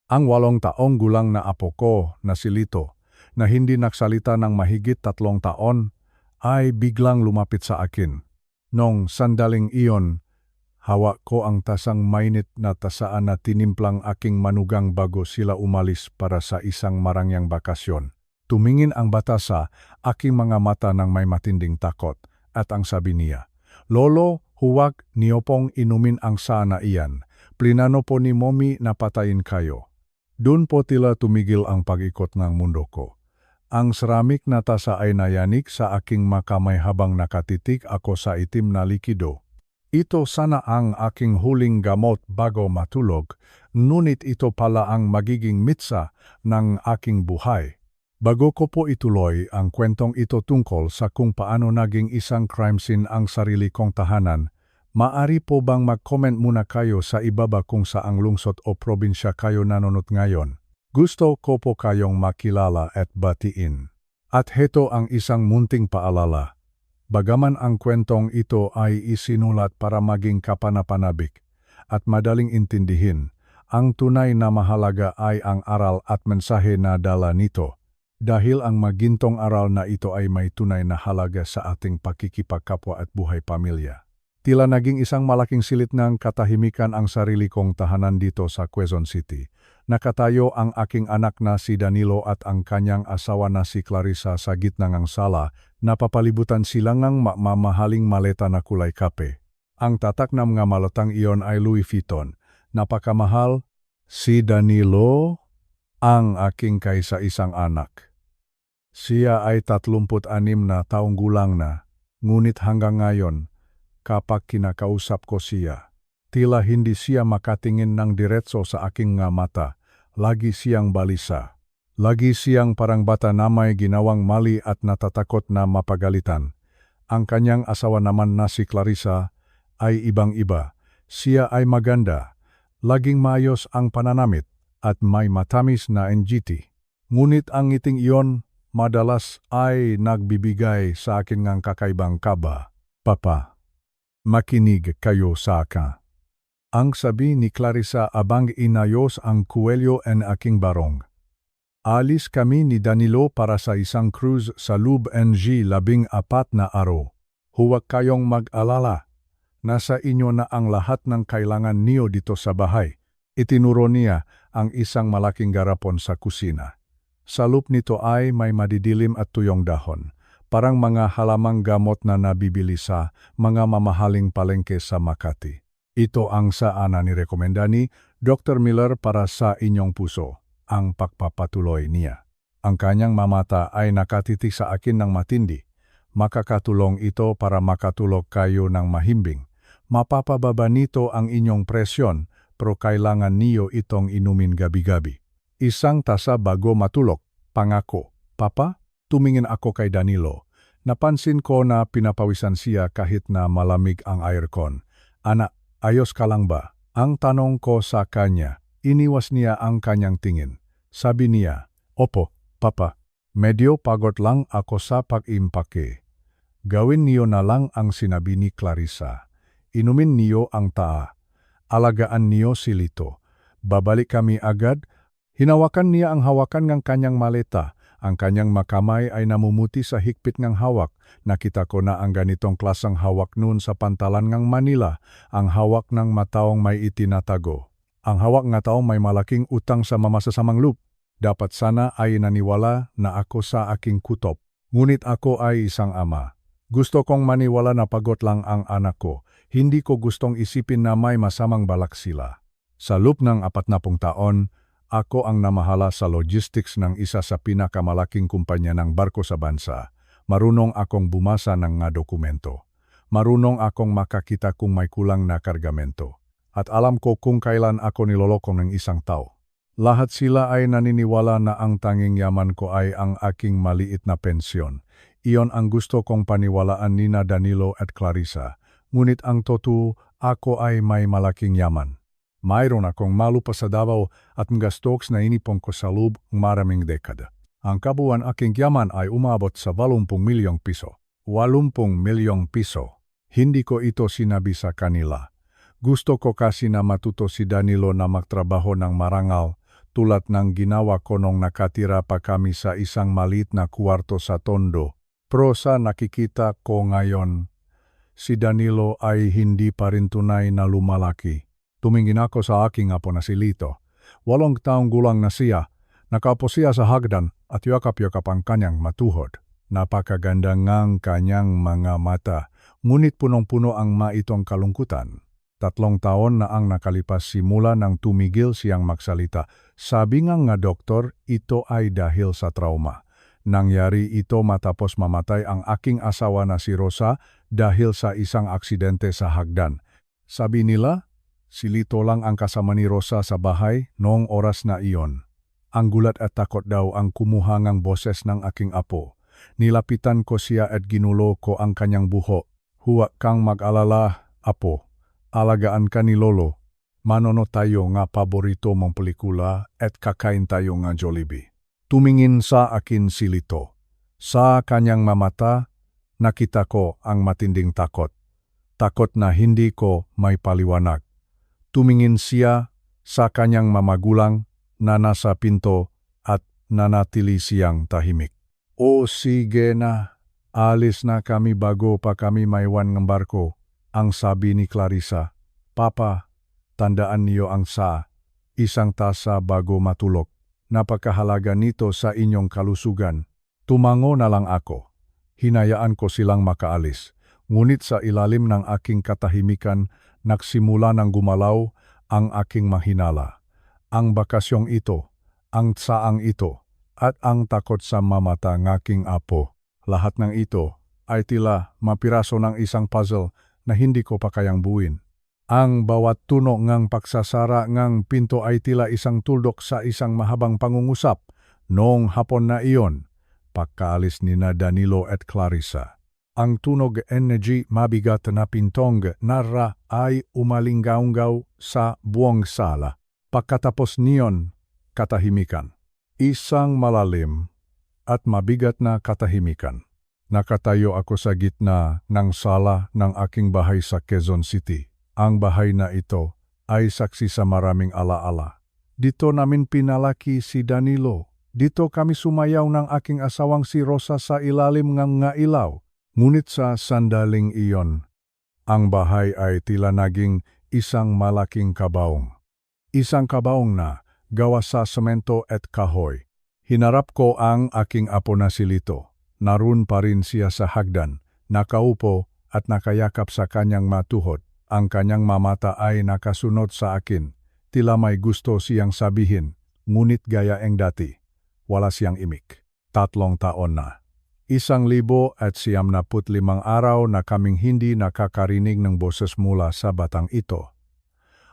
Ang 8 taong gulang na apo ko na si Lito, na hindi nagsalita ng mahigit 3 taon, ay biglang lumapit sa akin. Nong sandaling iyon, hawak ko ang tasang mainit na tasaan na tinimplang aking manugang bago sila umalis para sa isang marangyang bakasyon. Tumingin ang bata sa aking mga mata ng may matinding takot at ang sabi niya, "Lolo, huwag niyo pong inumin ang sana iyan. Plinano po ni Mommy na patayin kayo." Doon po tila tumigil ang pag-ikot ng mundo ko. Ang seramik na tasa ay nayanig sa aking makamay habang nakatitig ako sa itim na likido. Ito sana ang aking huling gamot bago matulog, ngunit ito pala ang magiging mitsa ng aking buhay. Bago ko po ituloy ang kwentong ito tungkol sa kung paano naging isang crime scene ang sarili kong tahanan, maaari po bang mag-comment muna kayo sa ibaba kung saang lungsod o probinsya kayo nanonood ngayon? Gusto ko po kayong makilala at batiin. At heto ang isang munting paalala. Bagaman ang kwentong ito ay isinulat para maging kapanapanabik at madaling intindihin, ang tunay na mahalaga ay ang aral at mensahe na dala nito. Dahil ang magintong aral na ito ay may tunay na halaga sa ating pakikipagkapwa at buhay pamilya. Tila naging isang malaking silid ng katahimikan ang sarili kong tahanan dito sa Quezon City. Nakatayo ang aking anak na si Danilo at ang kanyang asawa na si Clarissa sa gitna ng sala, napapalibutan sila ng mamahaling maleta na kulay kape. Ang tatak ng mga maletang iyon ay Louis Vuitton. Napakamahal. Si Danilo, ang aking kaisa-isang anak. Siya ay 36 na taong gulang na, ngunit hanggang ngayon, kapag kinakausap ko siya, tila hindi siya makatingin ng diretso sa aking nga mata. Lagi siyang balisa. Lagi siyang parang bata na may ginawang mali at natatakot na mapagalitan. Ang kanyang asawa naman na si Clarissa ay ibang-iba. Siya ay maganda, laging maayos ang pananamit at may matamis na NGT. Ngunit ang ngiting iyon madalas ay nagbibigay sa akin ng kakaibang kaba. "Papa, makinig kayo sa akin." Ang sabi ni Clarissa abang inayos ang kuwelyo en aking barong. Alis kami ni Danilo para sa isang cruise sa Lube NG 14 na araw. "Huwag kayong mag-alala. Nasa inyo na ang lahat ng kailangan niyo dito sa bahay." Itinuro niya ang isang malaking garapon sa kusina. Sa loob nito ay may madidilim at tuyong dahon, parang mga halamang gamot na nabibili sa mga mamahaling palengke sa Makati. Ito ang saana ni rekomenda ni Dr. Miller para sa inyong puso, ang pagpapatuloy niya. Ang kanyang mamata ay nakatitig sa akin ng matindi. Makakatulong ito para makatulog kayo ng mahimbing. Mapapababa nito ang inyong presyon, pero kailangan niyo itong inumin gabi-gabi. Isang tasa bago matulog, pangako. "Papa?" Tumingin ako kay Danilo. Napansin ko na pinapawisan siya kahit na malamig ang aircon. "Anak, ayos ka lang ba?" Ang tanong ko sa kanya. Iniwas niya ang kanyang tingin. Sabi niya, "Opo, Papa. Medyo pagod lang ako sa pag-impake." "Gawin niyo na lang ang sinabi ni Clarissa. Inumin niyo ang taa. Alagaan niyo si Lito. Babalik kami agad." Hinawakan niya ang hawakan ng kanyang maleta. Ang kanyang makamay ay namumuti sa higpit ng hawak. Nakita ko na ang ganitong klasang hawak noon sa pantalan ng Manila, ang hawak ng mataong may itinatago. Ang hawak ng taong may malaking utang sa mamasasamang loob. Dapat sana ay naniwala na ako sa aking kutob. Ngunit ako ay isang ama. Gusto kong maniwala na pagod lang ang anak ko. Hindi ko gustong isipin na may masamang balak sila. Sa loob ng 40 taon, ako ang namahala sa logistics ng isa sa pinakamalaking kumpanya ng barko sa bansa. Marunong akong bumasa ng nga dokumento. Marunong akong makakita kung may kulang na kargamento. At alam ko kung kailan ako niloloko ng isang tao. Lahat sila ay naniniwala na ang tanging yaman ko ay ang aking maliit na pensyon. Iyon ang gusto kong paniwalaan nina Danilo at Clarissa. Ngunit ang totoo, ako ay may malaking yaman. Mayroon akong malupa sa Davao at mga stocks na inipon ko sa loob ng maraming dekada. Ang kabuuan aking yaman ay umabot sa 80 milyong piso. 80 milyong piso. Hindi ko ito sinabi sa kanila. Gusto ko kasi na matuto si Danilo na magtrabaho ng marangal, tulad ng ginawa ko nung nakatira pa kami sa isang maliit na kwarto sa Tondo. Pero sa nakikita ko ngayon, si Danilo ay hindi pa rin tunay na lumalaki. Tumingin ako sa aking apo na si Lito. 8 taong gulang na siya. Nakaupo siya sa hagdan at yakap-yakap ang kanyang matuhod. Napakaganda ngang kanyang mga mata, ngunit punong-puno ang maitong kalungkutan. 3 taon na ang nakalipas simula nang tumigil siyang magsalita. Sabi nga doktor, ito ay dahil sa trauma. Nangyari ito matapos mamatay ang aking asawa na si Rosa dahil sa isang aksidente sa hagdan. Sabi nila, si Lito lang ang kasama ni Rosa sa bahay noong oras na iyon. Ang gulat at takot daw ang kumuhangang boses ng aking apo. Nilapitan ko siya at ginulo ko ang kanyang buhok. Huwag kang mag-alala, apo. Alagaan ka ni Lolo. Manonood tayo nga paborito mong pelikula at kakain tayo nga Jollibee. Tumingin sa akin si Lito. Sa kanyang mamata, nakita ko ang matinding takot. Takot na hindi ko may paliwanag. Tumingin siya sa kanyang mamagulang na nasa pinto at nanatili siyang tahimik. O sige na, alis na kami bago pa kami maiwan ng barko, ang sabi ni Clarissa. Papa, tandaan niyo ang isang tasa bago matulog. Napakahalaga nito sa inyong kalusugan. Tumango na lang ako. Hinayaan ko silang makaalis. Ngunit sa ilalim ng aking katahimikan, nagsimula ng gumalaw ang aking mahinala. Ang bakasyong ito, ang tsaang ito, at ang takot sa mamata ng aking apo. Lahat ng ito ay tila mapiraso ng isang puzzle na hindi ko pa kayang buuin. Ang bawat tunog ng pagsasara ng pinto ay tila isang tuldok sa isang mahabang pangungusap. Noong hapon na iyon, pagkaalis ni na Danilo at Clarissa. Ang tunog energy mabigat na pintong nara ay umalinggaw sa buong sala. Pagkatapos niyon, katahimikan. Isang malalim at mabigat na katahimikan. Nakatayo ako sa gitna ng sala ng aking bahay sa Quezon City. Ang bahay na ito ay saksi sa maraming alaala. Dito namin pinalaki si Danilo. Dito kami sumayaw ng aking asawang si Rosa sa ilalim ng nga ilaw. Ngunit sa sandaling iyon, ang bahay ay tila naging isang malaking kabaong. Isang kabaong na gawa sa semento at kahoy. Hinarap ko ang aking apo na si Lito. Naroon pa rin siya sa hagdan, nakaupo at nakayakap sa kanyang matuhod. Ang kanyang mamata ay nakasunod sa akin. Tila may gusto siyang sabihin, ngunit gaya ang dati. Wala siyang imik. 3 taon na. 1,095 araw na kaming hindi nakakarinig ng boses mula sa batang ito.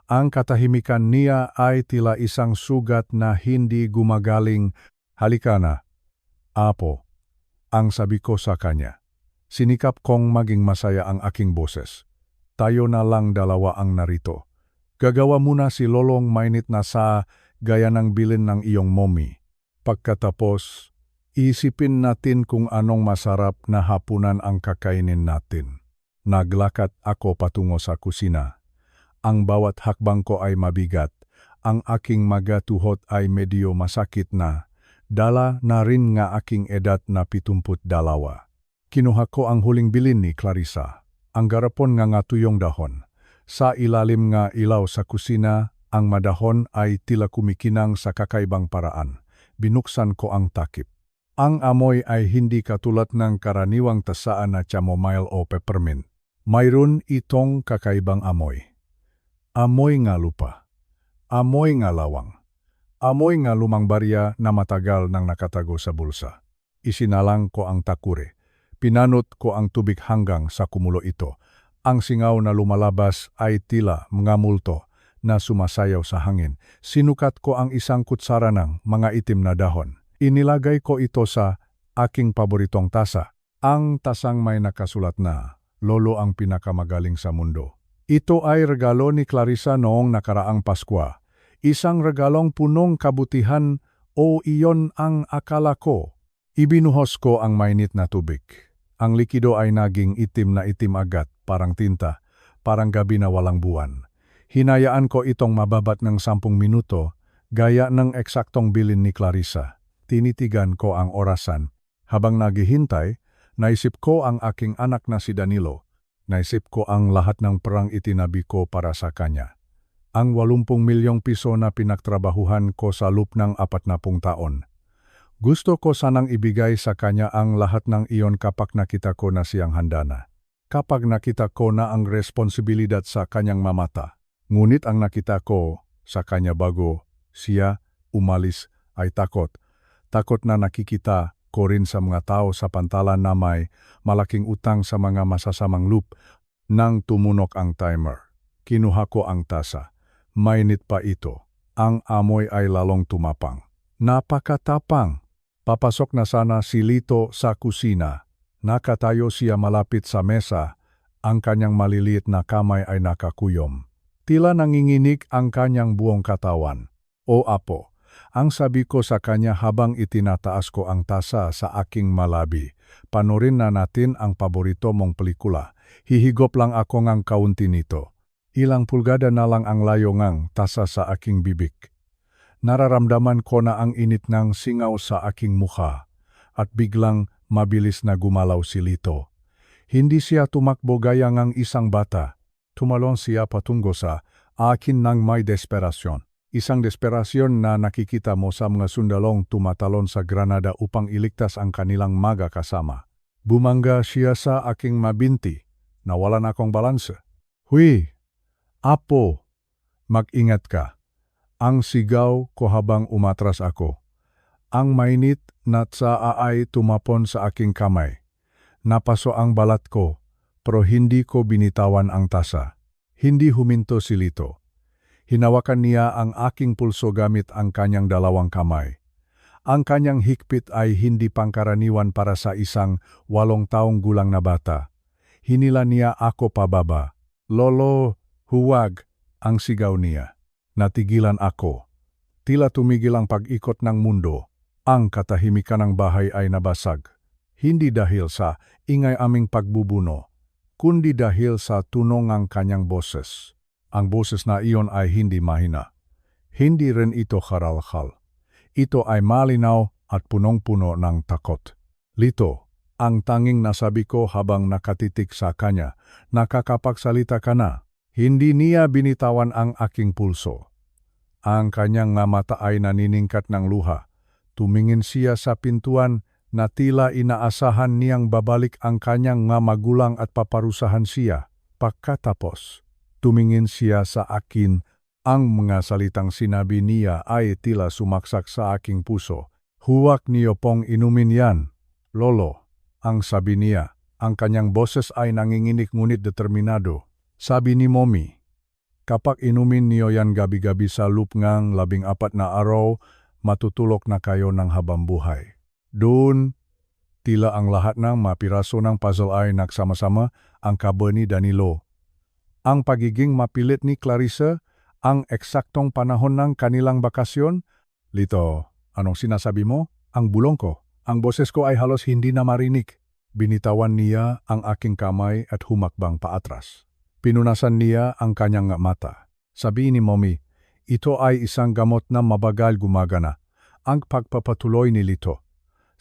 Ang katahimikan niya ay tila isang sugat na hindi gumagaling. Halika na, apo, ang sabi ko sa kanya. Sinikap kong maging masaya ang aking boses. Tayo na lang dalawa ang narito. Gagawa muna si Lolong mainit na sa gaya ng bilin ng iyong mommy. Pagkatapos, isipin natin kung anong masarap na hapunan ang kakainin natin. Naglakad ako patungo sa kusina. Ang bawat hakbang ko ay mabigat. Ang aking magatuhot ay medyo masakit na. Dala na rin nga aking edad na 72. Kinuha ko ang huling bilin ni Clarissa. Ang garapon nga tuyong dahon. Sa ilalim nga ilaw sa kusina, ang madahon ay tila kumikinang sa kakaibang paraan. Binuksan ko ang takip. Ang amoy ay hindi katulad ng karaniwang tasaan na chamomile o peppermint. Mayroon itong kakaibang amoy. Amoy nga lupa. Amoy nga lawang. Amoy nga lumang barya na matagal nang nakatago sa bulsa. Isinalang ko ang takure. Pinanot ko ang tubig hanggang sa kumulo ito. Ang singaw na lumalabas ay tila mga multo na sumasayaw sa hangin. Sinukat ko ang isang kutsara ng mga itim na dahon. Inilagay ko ito sa aking paboritong tasa. Ang tasang may nakasulat na, Lolo ang pinakamagaling sa mundo. Ito ay regalo ni Clarissa noong nakaraang Paskwa. Isang regalong punong kabutihan o iyon ang akala ko. Ibinuhos ko ang mainit na tubig. Ang likido ay naging itim na itim agad, parang tinta, parang gabi na walang buwan. Hinayaan ko itong mababat ng 10 minuto, Gaya ng eksaktong bilin ni Clarissa, tinitigan ko ang orasan. Habang naghihintay, naisip ko ang aking anak na si Danilo. Naisip ko ang lahat ng perang itinabi ko para sa kanya. Ang 80 milyong piso na pinagtrabahuhan ko sa loob ng 40 taon. Gusto ko sanang ibigay sa kanya ang lahat ng iyon kapag nakita ko na siyang handa na. Kapag nakita ko na ang responsibilidad sa kanyang mamata. Ngunit ang nakita ko sa kanya bago siya umalis ay takot. Takot na nakikita ko rin sa mga tao sa pantalan na may malaking utang sa mga masasamang loop. Nang tumunok ang timer, kinuha ko ang tasa. Mainit pa ito. Ang amoy ay lalong tumapang. Napakatapang. Papasok na sana si Lito sa kusina. Nakatayo siya malapit sa mesa. Ang kanyang maliliit na kamay ay nakakuyom. Tila nanginginig ang kanyang buong katawan. O apo, ang sabi ko sa kanya habang itinataas ko ang tasa sa aking malabi. Panorin na natin ang paborito mong pelikula. Hihigop lang ako ngang kaunti nito. Ilang pulgada na lang ang layo ngang tasa sa aking bibig. Nararamdaman ko na ang init ng singaw sa aking mukha at biglang mabilis na gumalaw si Lito. Hindi siya tumakbo gaya ng isang bata. Tumalon siya patungo sa akin ng may desperasyon. Isang desperasyon na nakikita mo sa mga sundalong tumatalon sa granada upang iligtas ang kanilang mga kasama. Bumangga siya sa aking mabinti. Nawalan akong balanse. Huy! Apo! Mag-ingat ka. Ang sigaw ko habang umatras ako. Ang mainit na tsaa ay tumapon sa aking kamay. Napaso ang balat ko, pero hindi ko binitawan ang tasa. Hindi huminto si Lito. Hinawakan niya ang aking pulso gamit ang kanyang dalawang kamay. Ang kanyang higpit ay hindi pangkaraniwan para sa isang 8 taong gulang na bata. Hinila niya ako pababa. Lolo, huwag! Ang sigaw niya. Natigilan ako. Tila tumigil ang pag-ikot ng mundo. Ang katahimikan ng bahay ay nabasag. Hindi dahil sa ingay aming pagbubuno, kundi dahil sa tunog ng kanyang boses. Ang boses na iyon ay hindi mahina. Hindi rin ito haralhal. Ito ay malinaw at punong-puno ng takot. Lito, ang tanging nasabi ko habang nakatitig sa kanya, nakakapagsalita ka na. Hindi niya binitawan ang aking pulso. Ang kanyang mata ay naniningkat ng luha. Tumingin siya sa pintuan na tila inaasahan niyang babalik ang kanyang magulang at paparusahan siya. Pagkatapos, tumingin siya sa akin. Ang mga salitang sinabi niya ay tila sumaksak sa aking puso. Huwag niyo pong inumin yan, Lolo. Ang sabi niya, ang kanyang boses ay nanginginig ngunit determinado. Sabi ni Mommy, kapag inumin niyo yan gabi-gabi sa loob ngang 14 na araw, matutulog na kayo ng habang buhay. Doon, tila ang lahat ng mapiraso ng puzzle ay nagsama-sama ang kabuo ni Danilo. Ang pagiging mapilit ni Clarissa, ang eksaktong panahon ng kanilang bakasyon. Lito, anong sinasabi mo? Ang bulong ko. Ang boses ko ay halos hindi na marinig. Binitawan niya ang aking kamay at humakbang paatras. Pinunasan niya ang kanyang mata. Sabi ni Mommy, ito ay isang gamot na mabagal gumagana. Ang pagpapatuloy ni Lito.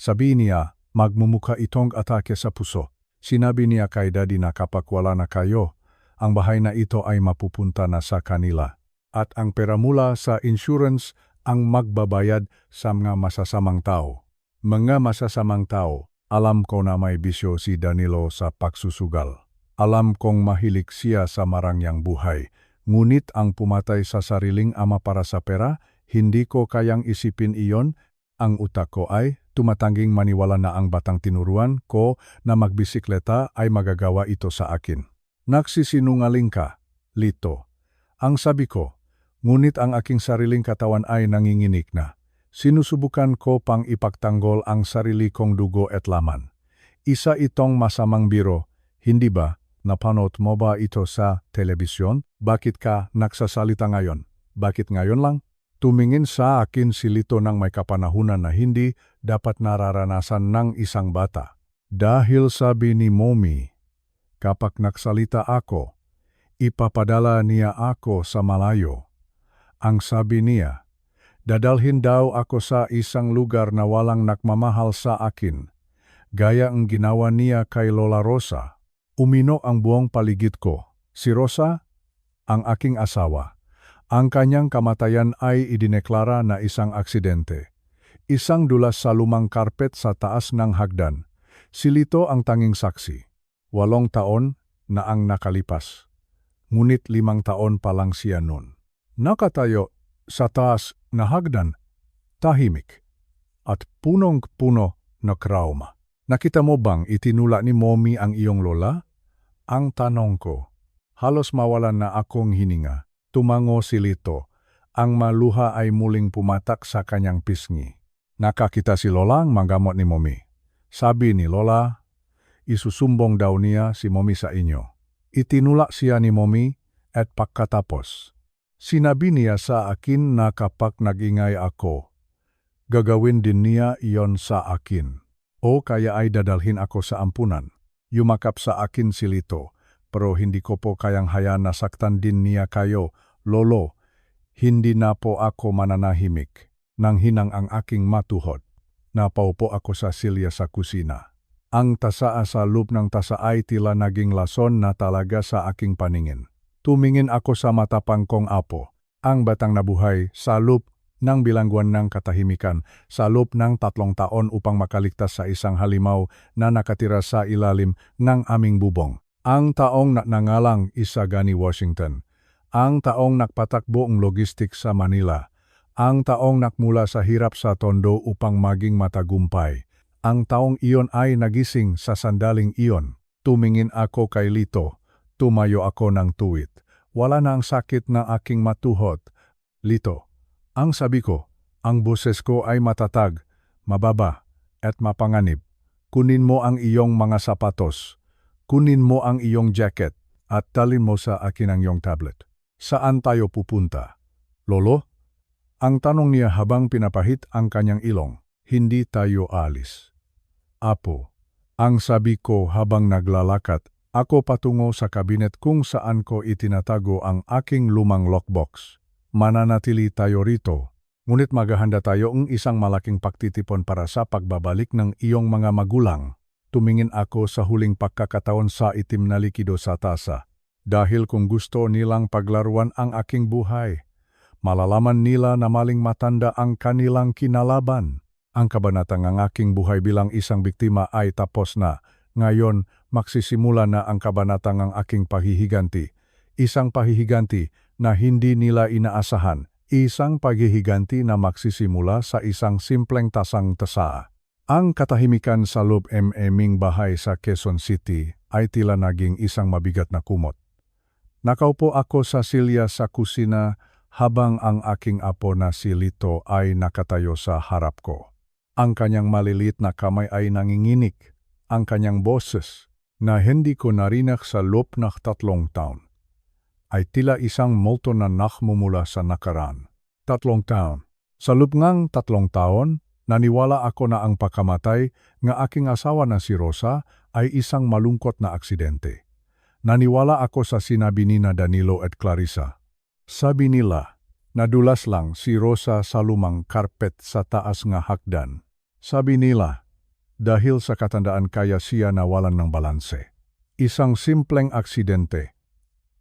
Sabi niya, magmumuka itong atake sa puso. Sinabi niya kay Daddy na kapag wala na kayo, ang bahay na ito ay mapupunta na sa kanila. At ang pera mula sa insurance ang magbabayad sa mga masasamang tao. Mga masasamang tao, alam ko na may bisyo si Danilo sa pagsusugal. Alam kong mahilig siya sa marangyang buhay, ngunit ang pumatay sa sariling ama para sa pera, hindi ko kayang isipin iyon. Ang utak ko ay tumatangging maniwala na ang batang tinuruan ko na magbisikleta ay magagawa ito sa akin. Nagsisinungaling ka, Lito. Ang sabi ko, ngunit ang aking sariling katawan ay nanginginig na. Sinusubukan ko pang ipagtanggol ang sarili kong dugo at laman. Isa itong masamang biro, hindi ba? Napanood mo ba ito sa telebisyon? Bakit ka nagsasalita ngayon? Bakit ngayon lang? Tumingin sa akin si Lito ng may kapanahunan na hindi dapat nararanasan ng isang bata. Dahil sabi ni Mommy, kapag nagsalita ako, ipapadala niya ako sa malayo. Ang sabi niya, Dadalhin daw ako sa isang lugar na walang nagmamahal sa akin, gaya ang ginawa niya kay Lola Rosa. Umino ang buong paligid ko. Si Rosa, ang aking asawa. Ang kanyang kamatayan ay idineklara na isang aksidente. Isang dulas sa lumang karpet sa taas ng hagdan. Si Lito ang tanging saksi. 8 taon na ang nakalipas. Ngunit 5 taon pa lang siya noon. Nakatayo sa taas na hagdan, tahimik, at punong-puno na trauma. Nakita mo bang itinula ni Mommy ang iyong lola? Ang tanong ko. Halos mawalan na akong hininga. Tumango si Lito. Ang maluha ay muling pumatak sa kanyang pisngi. Nakakita si Lola ang manggamot ni Mommy. Sabi ni Lola, isusumbong daw niya si Mommy sa inyo. Itinula siya ni Mommy at pagkatapos. Sinabi niya sa akin na kapag nag-ingay ako, gagawin din niya iyon sa akin. O kaya ay dadalhin ako sa ampunan. Yumakap sa akin si Lito, pero hindi ko po kayang hayaan na saktan din niya kayo. Lolo, hindi na po ako mananahimik. Nang hinang ang aking matuhod. Napaupo ako sa silya sa kusina. Ang tasa sa loob ng tasa ay tila naging lason na talaga sa aking paningin. Tumingin ako sa matapang kong apo, ang batang nabuhay sa loob ng bilangguan ng katahimikan sa loob ng 3 taon upang makaligtas sa isang halimaw na nakatira sa ilalim ng aming bubong. Ang taong nangalang Isagani Washington. Ang taong nakpatakbo ang logistik sa Manila. Ang taong nakmula sa hirap sa Tondo upang maging matagumpay. Ang taong iyon ay nagising sa sandaling iyon. Tumingin ako kay Lito. Tumayo ako ng tuwid. Wala na ang sakit na aking matuhod. Lito, ang sabi ko, ang boses ko ay matatag, mababa, at mapanganib. Kunin mo ang iyong mga sapatos. Kunin mo ang iyong jacket at dalhin mo sa akin ang iyong tablet. Saan tayo pupunta? Lolo? Ang tanong niya habang pinapahit ang kanyang ilong. Hindi tayo alis. Apo, ang sabi ko habang naglalakad, ako patungo sa kabinet kung saan ko itinatago ang aking lumang lockbox. Mananatili tayo rito, ngunit maghahanda tayo ng isang malaking pagtitipon para sa pagbabalik ng iyong mga magulang. Tumingin ako sa huling pagkakataon sa itim na likido sa tasa. Dahil kung gusto nilang paglaruan ang aking buhay, malalaman nila na maling matanda ang kanilang kinalaban. Ang kabanatang ang aking buhay bilang isang biktima ay tapos na. Ngayon, magsisimula na ang kabanatang ang aking pahihiganti. Isang pahihiganti na hindi nila inaasahan. Isang pahihiganti na magsisimula sa isang simpleng tasang tasa. Ang katahimikan sa loob aming bahay sa Quezon City ay tila naging isang mabigat na kumot. Nakaupo ako sa silya sa kusina habang ang aking apo na si Lito ay nakatayo sa harap ko. Ang kanyang maliliit na kamay ay nanginginig. Ang kanyang boses, na hindi ko narinig sa loob ng 3 taon, ay tila isang multo na nakmumula sa nakaraan. 3 taon. Sa loob ng 3 taon, naniwala ako na ang pagkamatay ng aking asawa na si Rosa ay isang malungkot na aksidente. Naniwala ako sa sinabi ni Danilo at Clarissa. Sabi nila, nadulas lang si Rosa sa lumang karpet sa taas ng hagdan. Sabi nila, dahil sa katandaan kaya siya nawalan ng balanse. Isang simpleng aksidente.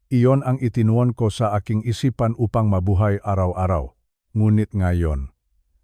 Iyon ang itinuon ko sa aking isipan upang mabuhay araw-araw. Ngunit ngayon,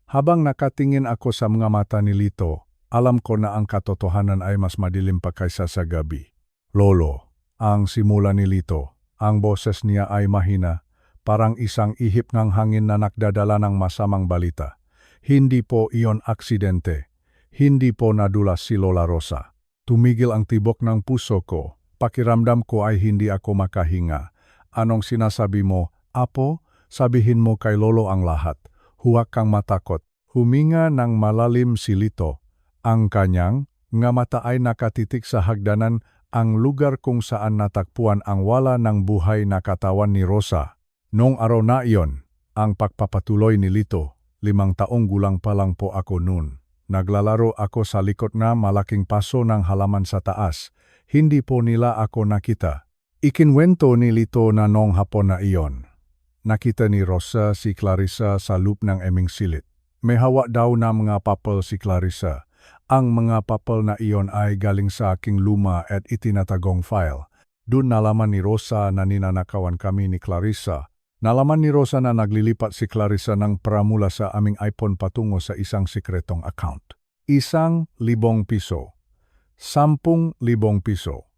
habang nakatingin ako sa mga mata ni Lito, alam ko na ang katotohanan ay mas madilim pa kaysa sa gabi. Lolo, ang simula ni Lito, ang boses niya ay mahina, parang isang ihip ng hangin na nakdadala ng masamang balita. Hindi po iyon aksidente. Hindi po nadulas si Lola Rosa. Tumigil ang tibok ng puso ko. Pakiramdam ko ay hindi ako makahinga. Anong sinasabi mo, Apo? Sabihin mo kay Lolo ang lahat. Huwag kang matakot. Huminga ng malalim si Lito. Ang kanyang nga mata ay nakatitik sa hagdanan, ang lugar kung saan natagpuan ang wala ng buhay na katawan ni Rosa. Noong araw na iyon, ang pagpapatuloy ni Lito, 5 taong gulang pa lang po ako noon. Naglalaro ako sa likod na malaking paso ng halaman sa taas. Hindi po nila ako nakita. Ikinwento ni Lito na noong hapon na iyon. nakita ni Rosa si Clarissa sa loop ng eming silid. May hawak daw na mga papel si Clarissa. Ang mga papel na iyon ay galing sa aking luma at itinatagong file. Doon nalaman ni Rosa na ninanakawan kami ni Clarissa. Nalaman ni Rosa na naglilipat si Clarissa ng pera mula sa aming iPhone patungo sa isang sikretong account. 1,000 piso, 10,000 piso,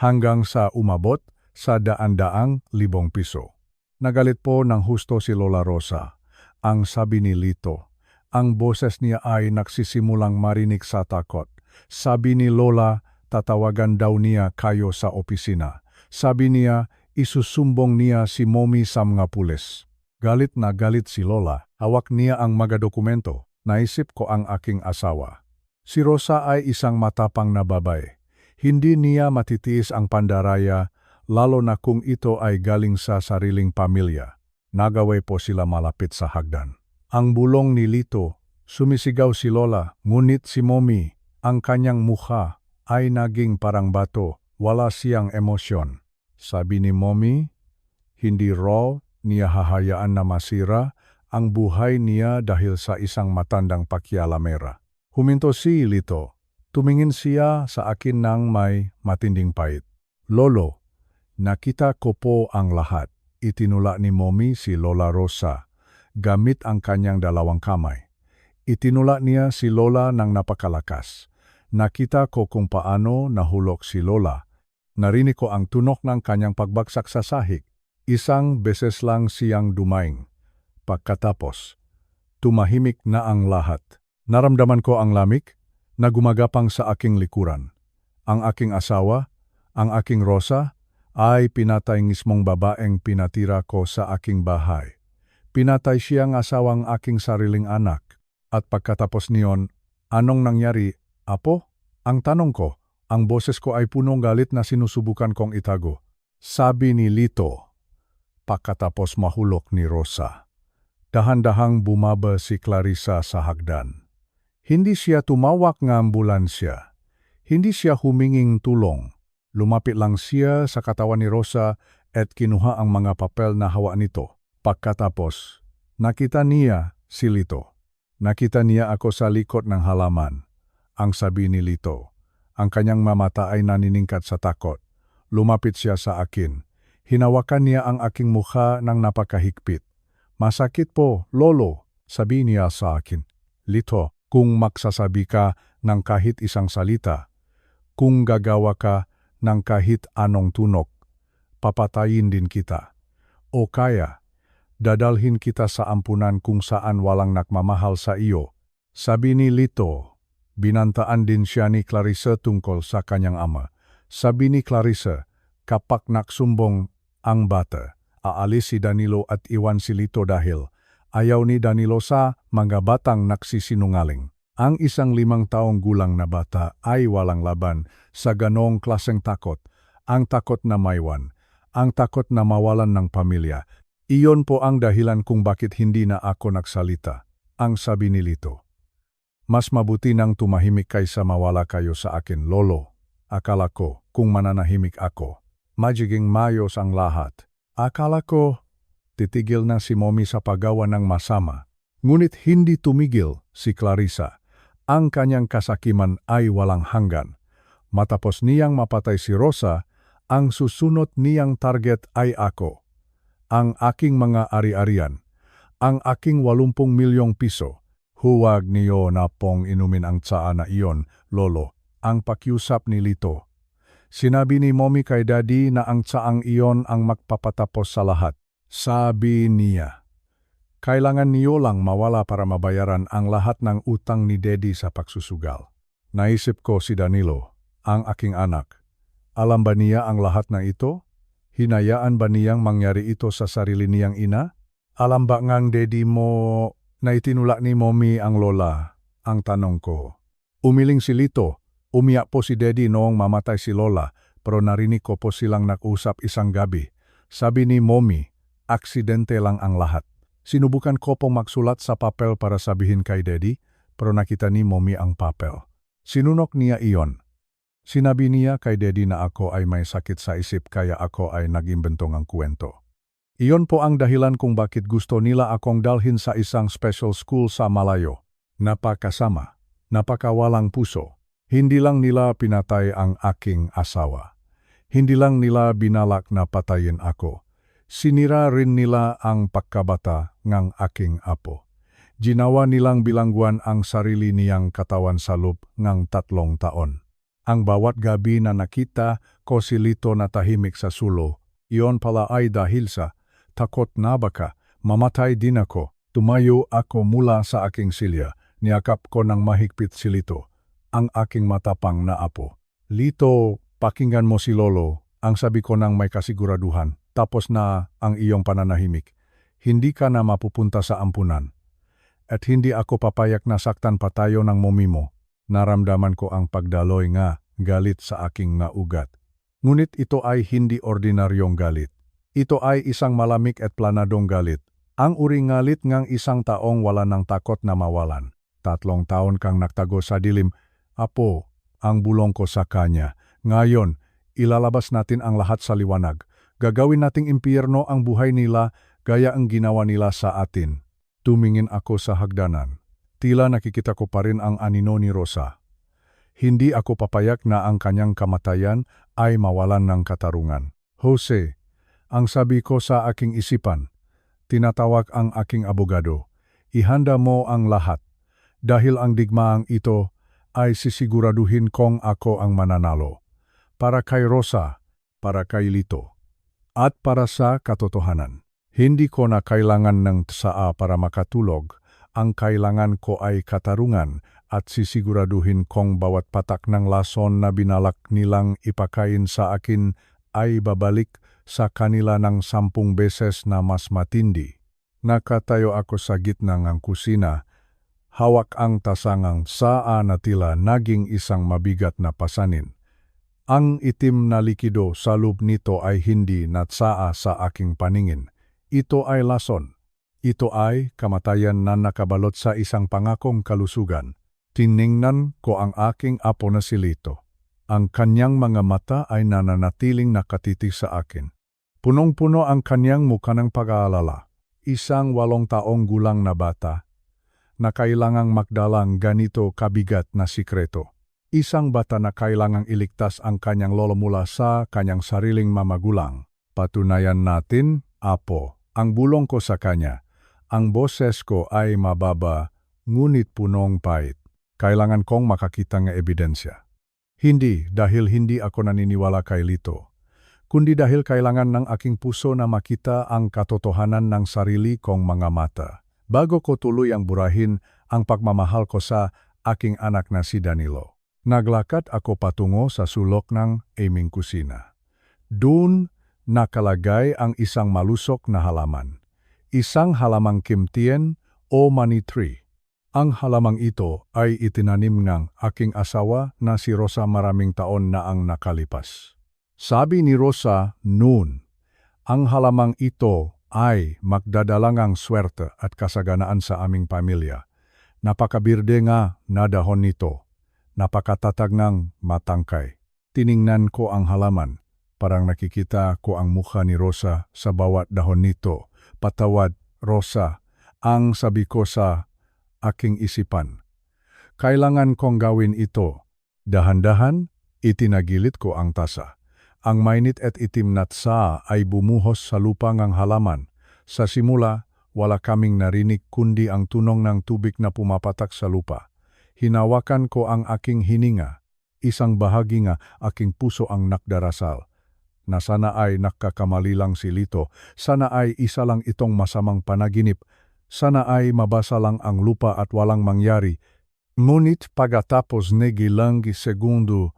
hanggang sa umabot sa daan-daang libong piso. Nagalit po ng husto si Lola Rosa. Ang sabi ni Lito, ang boses niya ay nagsisimulang marinig sa takot. Sabi ni Lola, tatawagan daw niya kayo sa opisina. Sabi niya, isusumbong niya si Mommy sa mga pulis. Galit na galit si Lola. Hawak niya ang mga dokumento. Naisip ko ang aking asawa. Si Rosa ay isang matapang na babae. Hindi niya matitiis ang pandaraya, lalo na kung ito ay galing sa sariling pamilya. Nagaway po sila malapit sa hagdan. Ang bulong ni Lito, sumisigaw si Lola, ngunit si Mommy, ang kanyang mukha ay naging parang bato, wala siyang emosyon. Sabi ni Mommy, hindi raw niya hahayaan na masira ang buhay niya dahil sa isang matandang pakialamera. Huminto si Lito. Tumingin siya sa akin ng may matinding pait. Lolo, nakita ko po ang lahat. Itinula ni Mommy si Lola Rosa gamit ang kanyang dalawang kamay. Itinula niya si Lola ng napakalakas. Nakita ko kung paano nahulog si Lola. Narinig ko ang tunok ng kanyang pagbagsak sa sahig. Isang beses lang siyang dumaing. Pagkatapos, tumahimik na ang lahat. Naramdaman ko ang lamig na gumagapang sa aking likuran. Ang aking asawa, ang aking Rosa, ay pinatay mismong babaeng pinatira ko sa aking bahay. Pinatay siyang asawang aking sariling anak. At pagkatapos niyon, anong nangyari, Apo? Ang tanong ko, ang boses ko ay punong galit na sinusubukan kong itago. Sabi ni Lito, pagkatapos mahulog ni Rosa. Dahan-dahang bumaba si Clarissa sa hagdan. Hindi siya tumawag ng ambulansya. Hindi siya huminging tulong. Lumapit lang siya sa katawan ni Rosa at kinuha ang mga papel na hawa nito. Pagkatapos, nakita niya si Lito. Nakita niya ako sa likod ng halaman. Ang sabi ni Lito, ang kanyang mamata ay naniningkat sa takot. Lumapit siya sa akin. Hinawakan niya ang aking mukha ng napakahigpit. Masakit po, Lolo, sabi niya sa akin. Lito, kung magsasabi ka ng kahit isang salita, kung gagawa ka ng kahit anong tunok, papatayin din kita. O kaya, dadalhin kita sa ampunan kung saan walang nagmamahal sa iyo. Sabi ni Lito, binantaan din siya ni Clarissa tungkol sa kanyang ama. Sabi ni Clarissa, kapag naksumbong ang bata, aalis si Danilo at iwan si Lito dahil ayaw ni Danilo sa mga batang nagsisinungaling. Ang isang 5 taong gulang na bata ay walang laban sa ganong klaseng takot. Ang takot na maiwan, ang takot na mawalan ng pamilya. Iyon po ang dahilan kung bakit hindi na ako nagsalita, ang sabi ni Lito. Mas mabuti nang tumahimik kaysa mawala kayo sa akin, Lolo. Akala ko, kung mananahimik ako, magiging mayos ang lahat. Akala ko, titigil na si Mommy sa paggawa ng masama. Ngunit hindi tumigil si Clarissa. Ang kanyang kasakiman ay walang hanggan. Matapos niyang mapatay si Rosa, ang susunod niyang target ay ako. Ang aking mga ari-arian, ang aking 80 milyong piso. Huwag niyo na pong inumin ang tsaa na iyon, Lolo, ang pakiusap ni Lito. Sinabi ni Mommy kay Daddy na ang tsaang iyon ang magpapatapos sa lahat. Sabi niya, kailangan niyo lang mawala para mabayaran ang lahat ng utang ni Daddy sa pagsusugal. Naisip ko si Danilo, ang aking anak. Alam ba niya ang lahat ng ito? Hinayaan ba niyang mangyari ito sa sarili niyang ina? Alam ba ngang Daddy mo na itinula ni Mommy ang lola? Ang tanong ko. Umiling si Lito. Umiyak po si Daddy noong mamatay si Lola, pero narinig ko po silang nag-usap isang gabi. Sabi ni Mommy, aksidente lang ang lahat. Sinubukan ko pong magsulat sa papel para sabihin kay Daddy, pero nakita ni Mommy ang papel. Sinunok niya iyon. Sinabi niya kay Daddy na ako ay may sakit sa isip kaya ako ay nag-imbento ng kwento. Iyon po ang dahilan kung bakit gusto nila akong dalhin sa isang special school sa malayo. Napakasama, napakawalang puso. Hindi lang nila pinatay ang aking asawa. Hindi lang nila binalak na patayin ako. Sinira rin nila ang pagkabata ng aking apo. Ginawa nilang bilangguan ang sarili niyang katawan sa loob ng 3 taon. Ang bawat gabi na nakita ko si Lito na tahimik sa sulo, iyon pala ay dahil sa takot na baka mamatay din ako. Tumayo ako mula sa aking silya, niyakap ko ng mahigpit si Lito, ang aking matapang na apo. Lito, pakinggan mo si Lolo, ang sabi ko ng may kasiguraduhan, tapos na ang iyong pananahimik. Hindi ka na mapupunta sa ampunan. At hindi ako papayak na saktan pa tayo ng mami mo. Naramdaman ko ang pagdaloy nga galit sa aking nga ugat. Ngunit ito ay hindi ordinaryong galit. Ito ay isang malamig at planadong galit. Ang uri ngalit ngang isang taong wala ng takot na mawalan. 3 taon kang nagtago sa dilim. Apo, ang bulong ko sa kanya. Ngayon, ilalabas natin ang lahat sa liwanag. Gagawin nating impyerno ang buhay nila gaya ang ginawa nila sa atin. Tumingin ako sa hagdanan. Tila nakikita ko pa rin ang anino ni Rosa. Hindi ako papayak na ang kanyang kamatayan ay mawalan ng katarungan. Jose, ang sabi ko sa aking isipan, tinatawag ang aking abogado. Ihanda mo ang lahat. Dahil ang digmaang ito ay sisiguraduhin kong ako ang mananalo. Para kay Rosa, para kay Lito, at para sa katotohanan. Hindi ko na kailangan ng tsaa para makatulog. Ang kailangan ko ay katarungan at sisiguraduhin kong bawat patak ng lason na binalak nilang ipakain sa akin ay babalik sa kanila ng 10 beses na mas matindi. Nakatayo ako sa gitna ng kusina. Hawak ang tasangang saa na tila naging isang mabigat na pasanin. Ang itim na likido sa loob nito ay hindi natsaa sa aking paningin. Ito ay lason. Ito ay kamatayan na nakabalot sa isang pangakong kalusugan. Tiningnan ko ang aking apo na si Lito. Ang kanyang mga mata ay nananatiling nakatitig sa akin. Punong-puno ang kanyang mukha ng pag-aalala. Isang 8 taong gulang na bata na kailangang magdalang ganito kabigat na sikreto. Isang bata na kailangang iligtas ang kanyang lolo mula sa kanyang sariling mamagulang. Patunayan natin, apo. Ang bulong ko sa kanya, ang boses ko ay mababa, ngunit punong pait. Kailangan kong makakita ng ebidensya. Hindi dahil hindi ako naniniwala kay Lito, kundi dahil kailangan ng aking puso na makita ang katotohanan ng sarili kong mga mata. Bago ko tuloy ang burahin ang pagmamahal ko sa aking anak na si Danilo. Naglakad ako patungo sa sulok ng aming kusina. Doon nakalagay ang isang malusok na halaman. Isang halamang kimtien o money tree. Ang halamang ito ay itinanim ng aking asawa na si Rosa maraming taon na ang nakalipas. Sabi ni Rosa noon, ang halamang ito ay magdadalangang swerte at kasaganaan sa aming pamilya. Napakabirde nga na dahon nito. Napakatatag ng matangkay. Tiningnan ko ang halaman. Parang nakikita ko ang mukha ni Rosa sa bawat dahon nito. Patawad, Rosa, ang sabi ko sa aking isipan. Kailangan kong gawin ito. Dahan-dahan, itinagilit ko ang tasa. Ang mainit at itim na tsa ay bumuhos sa lupa ng halaman. Sa simula, wala kaming narinig kundi ang tunog ng tubig na pumapatak sa lupa. Hinawakan ko ang aking hininga. Isang bahagi nga aking puso ang nakdarasal. Na sana ay nakakamali lang si Lito, sana ay isa lang itong masamang panaginip, sana ay mabasa lang ang lupa at walang mangyari. Ngunit pagkatapos negilangi segundo,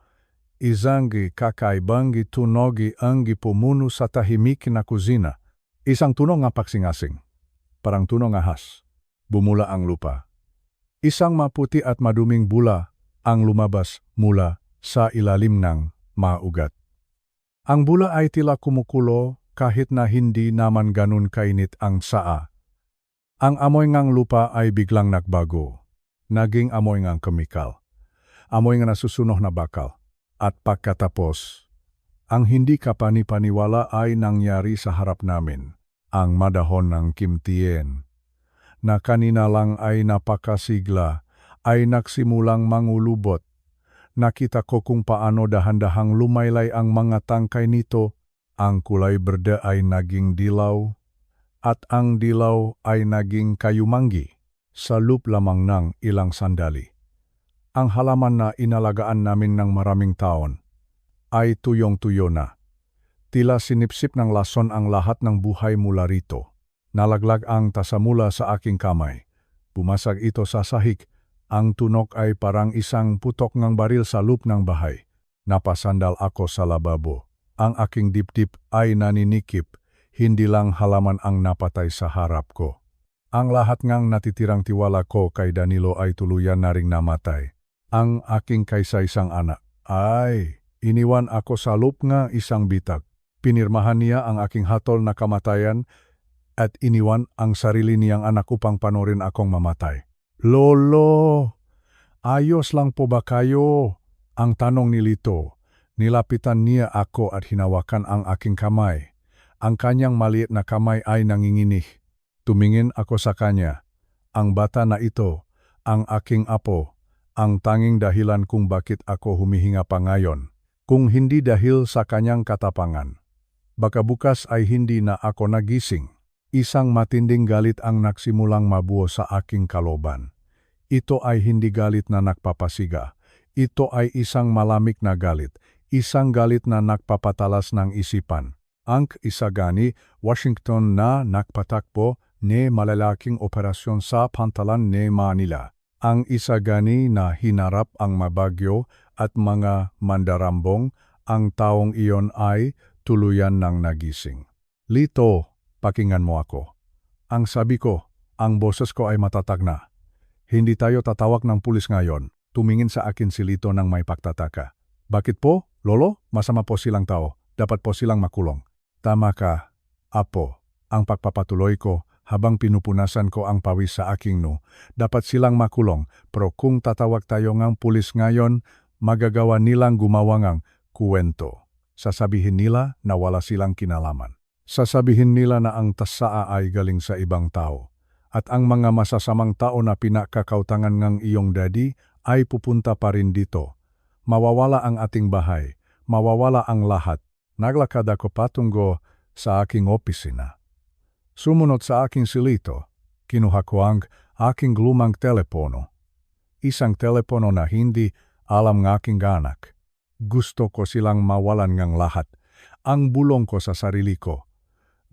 izangi kakaibangi tunogi anggi pumuno sa tahimik na kusina. Isang tunog nga paksingasing, parang tunog ahas. Bumula ang lupa. Isang maputi at maduming bula ang lumabas mula sa ilalim ng maugat. Ang bula ay tila kumukulo kahit na hindi naman ganun kainit ang saa. Ang amoy ngang lupa ay biglang nagbago. Naging amoy ngang kemikal. Amoy nga nasusunog na bakal. At pagkatapos, ang hindi kapanipaniwala ay nangyari sa harap namin. ang madahon ng Kimtien, na kanina lang ay napakasigla, ay nagsimulang mangulubot. Nakita ko kung paano dahan-dahang lumaylay ang mga tangkay nito, ang kulay berde ay naging dilaw, at ang dilaw ay naging kayumanggi sa loob lamang ng ilang sandali. Ang halaman na inalagaan namin ng maraming taon ay tuyong-tuyo na. Tila sinipsip ng lason ang lahat ng buhay mula rito. Nalaglag ang tasamula sa aking kamay. Bumasag ito sa sahig. Ang tunok ay parang isang putok ng baril sa loob ng bahay. Napasandal ako sa lababo. Ang aking dibdib ay naninikip. Hindi lang halaman ang napatay sa harap ko. Ang lahat ngang natitirang tiwala ko kay Danilo ay tuluyan na ring namatay. Ang aking kaisa-isang anak ay iniwan ako sa loob nga isang bitag. Pinirmahan niya ang aking hatol na kamatayan at iniwan ang sarili niyang anak upang panorin akong mamatay. Lolo, ayos lang po ba kayo? Ang tanong ni Lito. Nilapitan niya ako at hinawakan ang aking kamay. Ang kanyang maliit na kamay ay nanginginig. Tumingin ako sa kanya. Ang bata na ito, ang aking apo, ang tanging dahilan kung bakit ako humihinga pa ngayon. Kung hindi dahil sa kanyang katapangan, baka bukas ay hindi na ako nagising. Isang matinding galit ang nagsimulang mabuo sa aking kalooban. Ito ay hindi galit na nagpapasiga. Ito ay isang malamig na galit. Isang galit na nagpapatalas ng isipan. Ang isagani, Washington na nagpatakbo ni malalaking operasyon sa pantalan ni Manila. Ang isagani na hinarap ang mabagyo at mga mandarambong, ang taong iyon ay tuluyan ng nagising. Lito, pakinggan mo ako. Ang sabi ko, ang boses ko ay matatag na. Hindi tayo tatawag ng pulis ngayon. Tumingin sa akin si Lito ng may pagtataka. Bakit po, Lolo? Masama po silang tao. Dapat po silang makulong. Tama ka, Apo. Ang pagpapatuloy ko habang pinupunasan ko ang pawis sa aking no. Dapat silang makulong. Pero kung tatawag tayo ng pulis ngayon, magagawa nilang gumawa ng kuwento. Sasabihin nila na wala silang kinalaman. Sasabihin nila na ang tasaa ay galing sa ibang tao. At ang mga masasamang tao na pinakakautangan ng iyong daddy ay pupunta pa rin dito. Mawawala ang ating bahay. Mawawala ang lahat. Naglakad ako patungo sa aking opisina. Sumunod sa aking silito, kinuha ko ang aking lumang telepono. Isang telepono na hindi alam ng aking anak. Gusto ko silang mawalan ng lahat. Ang bulong ko sa sarili ko.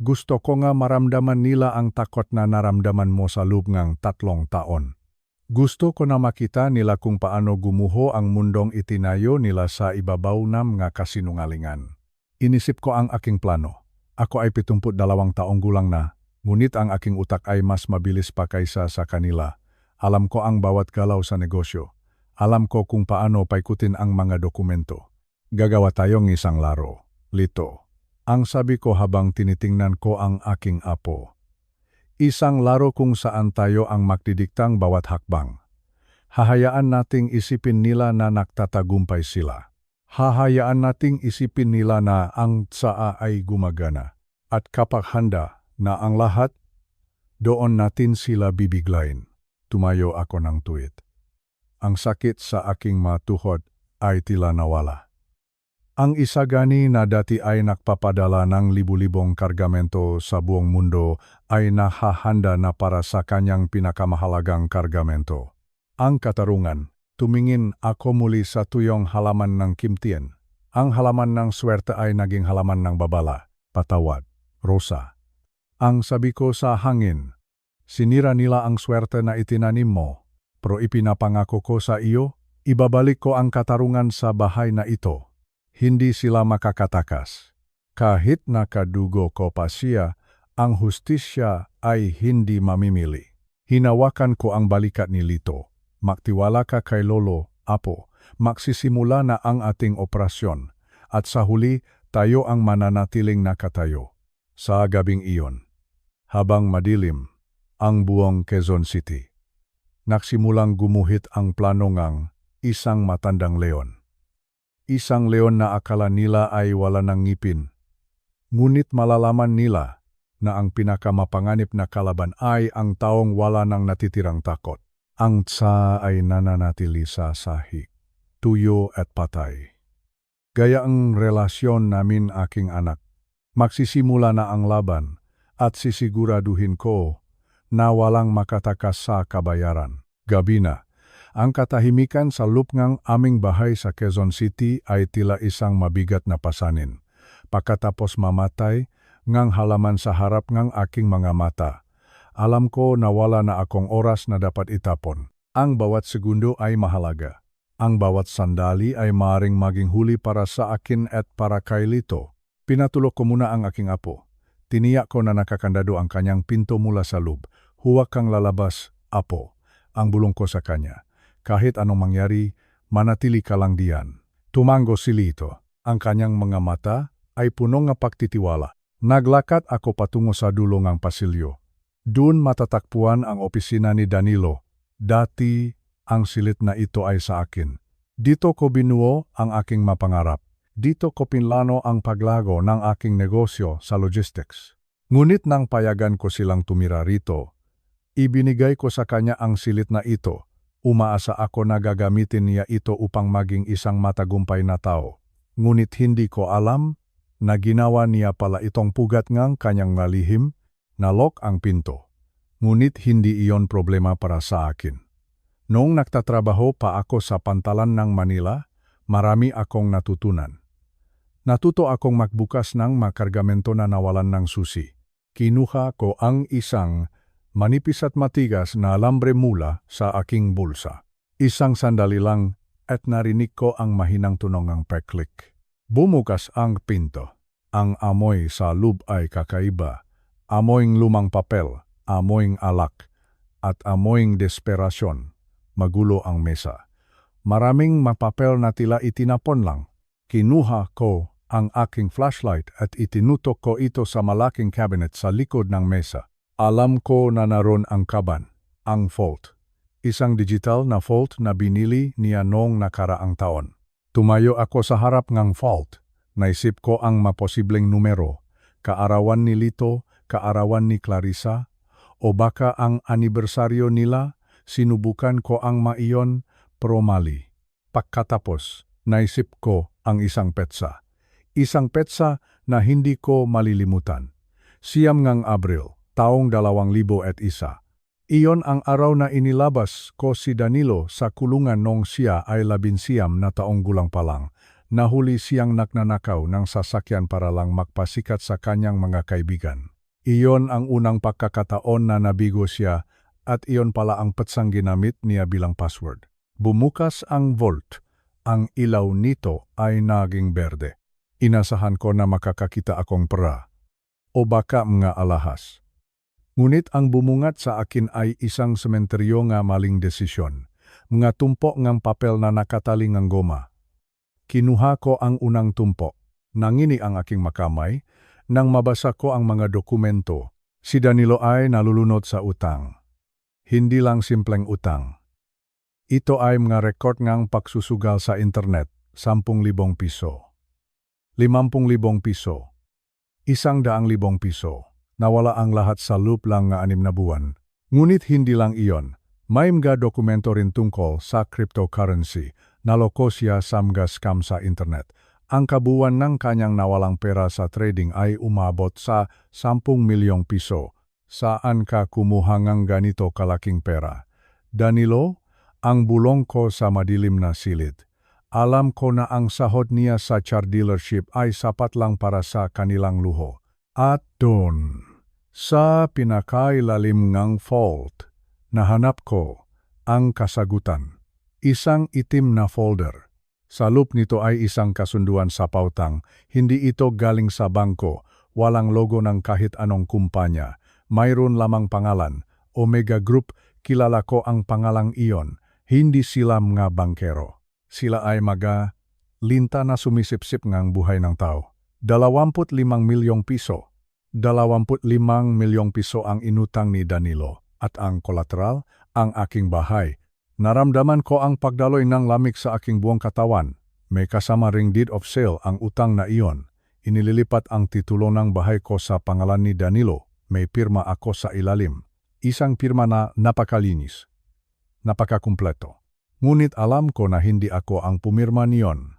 Gusto ko nga maramdaman nila ang takot na naramdaman mo sa loob ng 3 taon. Gusto ko na makita nila kung paano gumuho ang mundong itinayo nila sa ibabaw ng nga kasinungalingan. Inisip ko ang aking plano. Ako ay 72 taong gulang na, ngunit ang aking utak ay mas mabilis pa kaysa sa kanila. Alam ko ang bawat galaw sa negosyo. Alam ko kung paano paikutin ang mga dokumento. Gagawa tayong isang laro, Lito. Ang sabi ko habang tinitingnan ko ang aking apo. Isang laro kung saan tayo ang magdidiktang bawat hakbang. Hahayaan nating isipin nila na nagtatagumpay sila. Hahayaan nating isipin nila na ang tsaa ay gumagana. At kapag handa na ang lahat, doon natin sila bibiglayin. Tumayo ako ng tuwid. Ang sakit sa aking matuhod ay tila nawala. Ang isagani na dati ay nagpapadala ng libu-libong kargamento sa buong mundo ay nahahanda na para sa kanyang pinakamahalagang kargamento. Ang katarungan. Tumingin ako muli sa tuyong halaman ng Kimtien. Ang halaman ng swerte ay naging halaman ng babala, patawad, rosa. Ang sabi ko sa hangin, sinira nila ang swerte na itinanim mo, pero ipinapangako ko sa iyo, ibabalik ko ang katarungan sa bahay na ito. Hindi sila makakatakas. Kahit nakadugo ko pa siya, ang hustisya ay hindi mamimili. Hinawakan ko ang balikat ni Lito. Magtiwala ka kay Lolo, Apo, magsisimula na ang ating operasyon, at sa huli tayo ang mananatiling nakatayo. Sa gabing iyon, habang madilim ang buong Quezon City, nagsimulang gumuhit ang plano ng isang matandang leon. Isang leon na akala nila ay wala ng ngipin. Ngunit malalaman nila na ang pinakamapanganib na kalaban ay ang taong wala nang natitirang takot. Ang tsa ay nananatili sa sahig, tuyo at patay. Gaya ang relasyon namin aking anak. Magsisimula na ang laban at sisiguraduhin ko na walang makatakas sa kabayaran. Gabi na. Ang katahimikan sa lupngang aming bahay sa Quezon City ay tila isang mabigat na pasanin. Pagkatapos mamatay, ngang halaman sa harap ngang aking mga mata. Alam ko na wala na akong oras na dapat itapon. Ang bawat segundo ay mahalaga. Ang bawat sandali ay maaaring maging huli para sa akin at para kay Lito. Pinatulog ko muna ang aking apo. Tiniyak ko na nakakandado ang kanyang pinto mula sa loob. Huwag kang lalabas, apo. Ang bulong ko sa kanya. Kahit anong mangyari, manatili ka lang diyan. Tumango si Lito. Ang kanyang mga mata ay puno ng pagtitiwala. Naglakad ako patungo sa dulo ng pasilyo. Doon matatakpuan ang opisina ni Danilo. Dati, ang silid na ito ay sa akin. Dito ko binuo ang aking mapangarap. Dito ko pinlano ang paglago ng aking negosyo sa logistics. Ngunit nang payagan ko silang tumira rito, ibinigay ko sa kanya ang silid na ito. Umaasa ako na gagamitin niya ito upang maging isang matagumpay na tao. Ngunit hindi ko alam na ginawa niya pala itong pugat ngang kanyang malihim, nalok ang pinto. Ngunit hindi iyon problema para sa akin. Noong nagtatrabaho pa ako sa pantalan ng Manila, marami akong natutunan. Natuto akong magbukas ng makargamento na nawalan ng susi. Kinuha ko ang isang manipis at matigas na alambre mula sa aking bulsa. Isang sandali lang at narinig ko ang mahinang tunog ng peklik. Bumukas ang pinto. Ang amoy sa loob ay kakaiba. Amoyng lumang papel, amoyng alak, at amoyng desperasyon. Magulo ang mesa. Maraming mapapel na tila itinapon lang. Kinuha ko ang aking flashlight at itinutok ko ito sa malaking cabinet sa likod ng mesa. Alam ko na naroon ang kaban, ang fault. Isang digital na fault na binili niya noong nakaraang taon. Tumayo ako sa harap ng fault. Naisip ko ang maposibleng numero. Kaarawan ni Lito, kaarawan ni Clarissa, o baka ang anibersaryo nila. Sinubukan ko ang maiyon, pero mali. Pagkatapos, naisip ko ang isang petsa. Isang petsa na hindi ko malilimutan. Siyam ngang Abril, taong 2001. Iyon ang araw na inilabas ko si Danilo sa kulungan nung siya ay 19 na taong gulang pa lang. Nahuli siyang nagnanakaw ng sasakyan para lang magpasikat sa kanyang mga kaibigan. Iyon ang unang pagkakataon na nabigo siya at iyon pala ang petsang ginamit niya bilang password. Bumukas ang vault. Ang ilaw nito ay naging berde. Inasahan ko na makakakita akong pera. O baka mga alahas. Ngunit ang bumungat sa akin ay isang sementeryo nga maling desisyon. Mga tumpo ngang papel na nakatali ngang goma. Kinuha ko ang unang tumpo. Nangini ang aking makamay. Nang mabasa ko ang mga dokumento, si Danilo ay nalulunod sa utang. Hindi lang simpleng utang. Ito ay mga record ngang pagsusugal sa internet, 10,000 piso. 50,000 piso. 100,000 piso. Nawala ang lahat sa loop lang nga 6 na buwan. Ngunit hindi lang iyon. May mga dokumento rin tungkol sa cryptocurrency. Naloko siya sa mga scam sa internet. Ang kabuuan ng kanyang nawalang pera sa trading ay umabot sa 10 milyong piso. Saan ka kumuha ng ganito kalaking pera? Danilo, ang bulong ko sa madilim na silid. Alam ko na ang sahod niya sa car dealership ay sapat lang para sa kanilang luho. At doon, sa pinakailalim ng vault, nahanap ko ang kasagutan. Isang itim na folder. Sa loob nito ay isang kasunduan sa pautang. Hindi ito galing sa bangko. Walang logo ng kahit anong kumpanya. Mayroon lamang pangalan. Omega Group, kilala ko ang pangalang iyon. Hindi sila mga bangkero. Sila ay mga linta na sumisipsip ngang buhay ng tao. 25 milyong piso. 25 milyong piso ang inutang ni Danilo. At ang kolateral, ang aking bahay. Naramdaman ko ang pagdaloy ng lamig sa aking buong katawan. May kasama ring deed of sale ang utang na iyon. Inililipat ang titulo ng bahay ko sa pangalan ni Danilo. may pirma ako sa ilalim. Isang pirma na napakalinis, napakakumpleto. Ngunit alam ko na hindi ako ang pumirma niyon.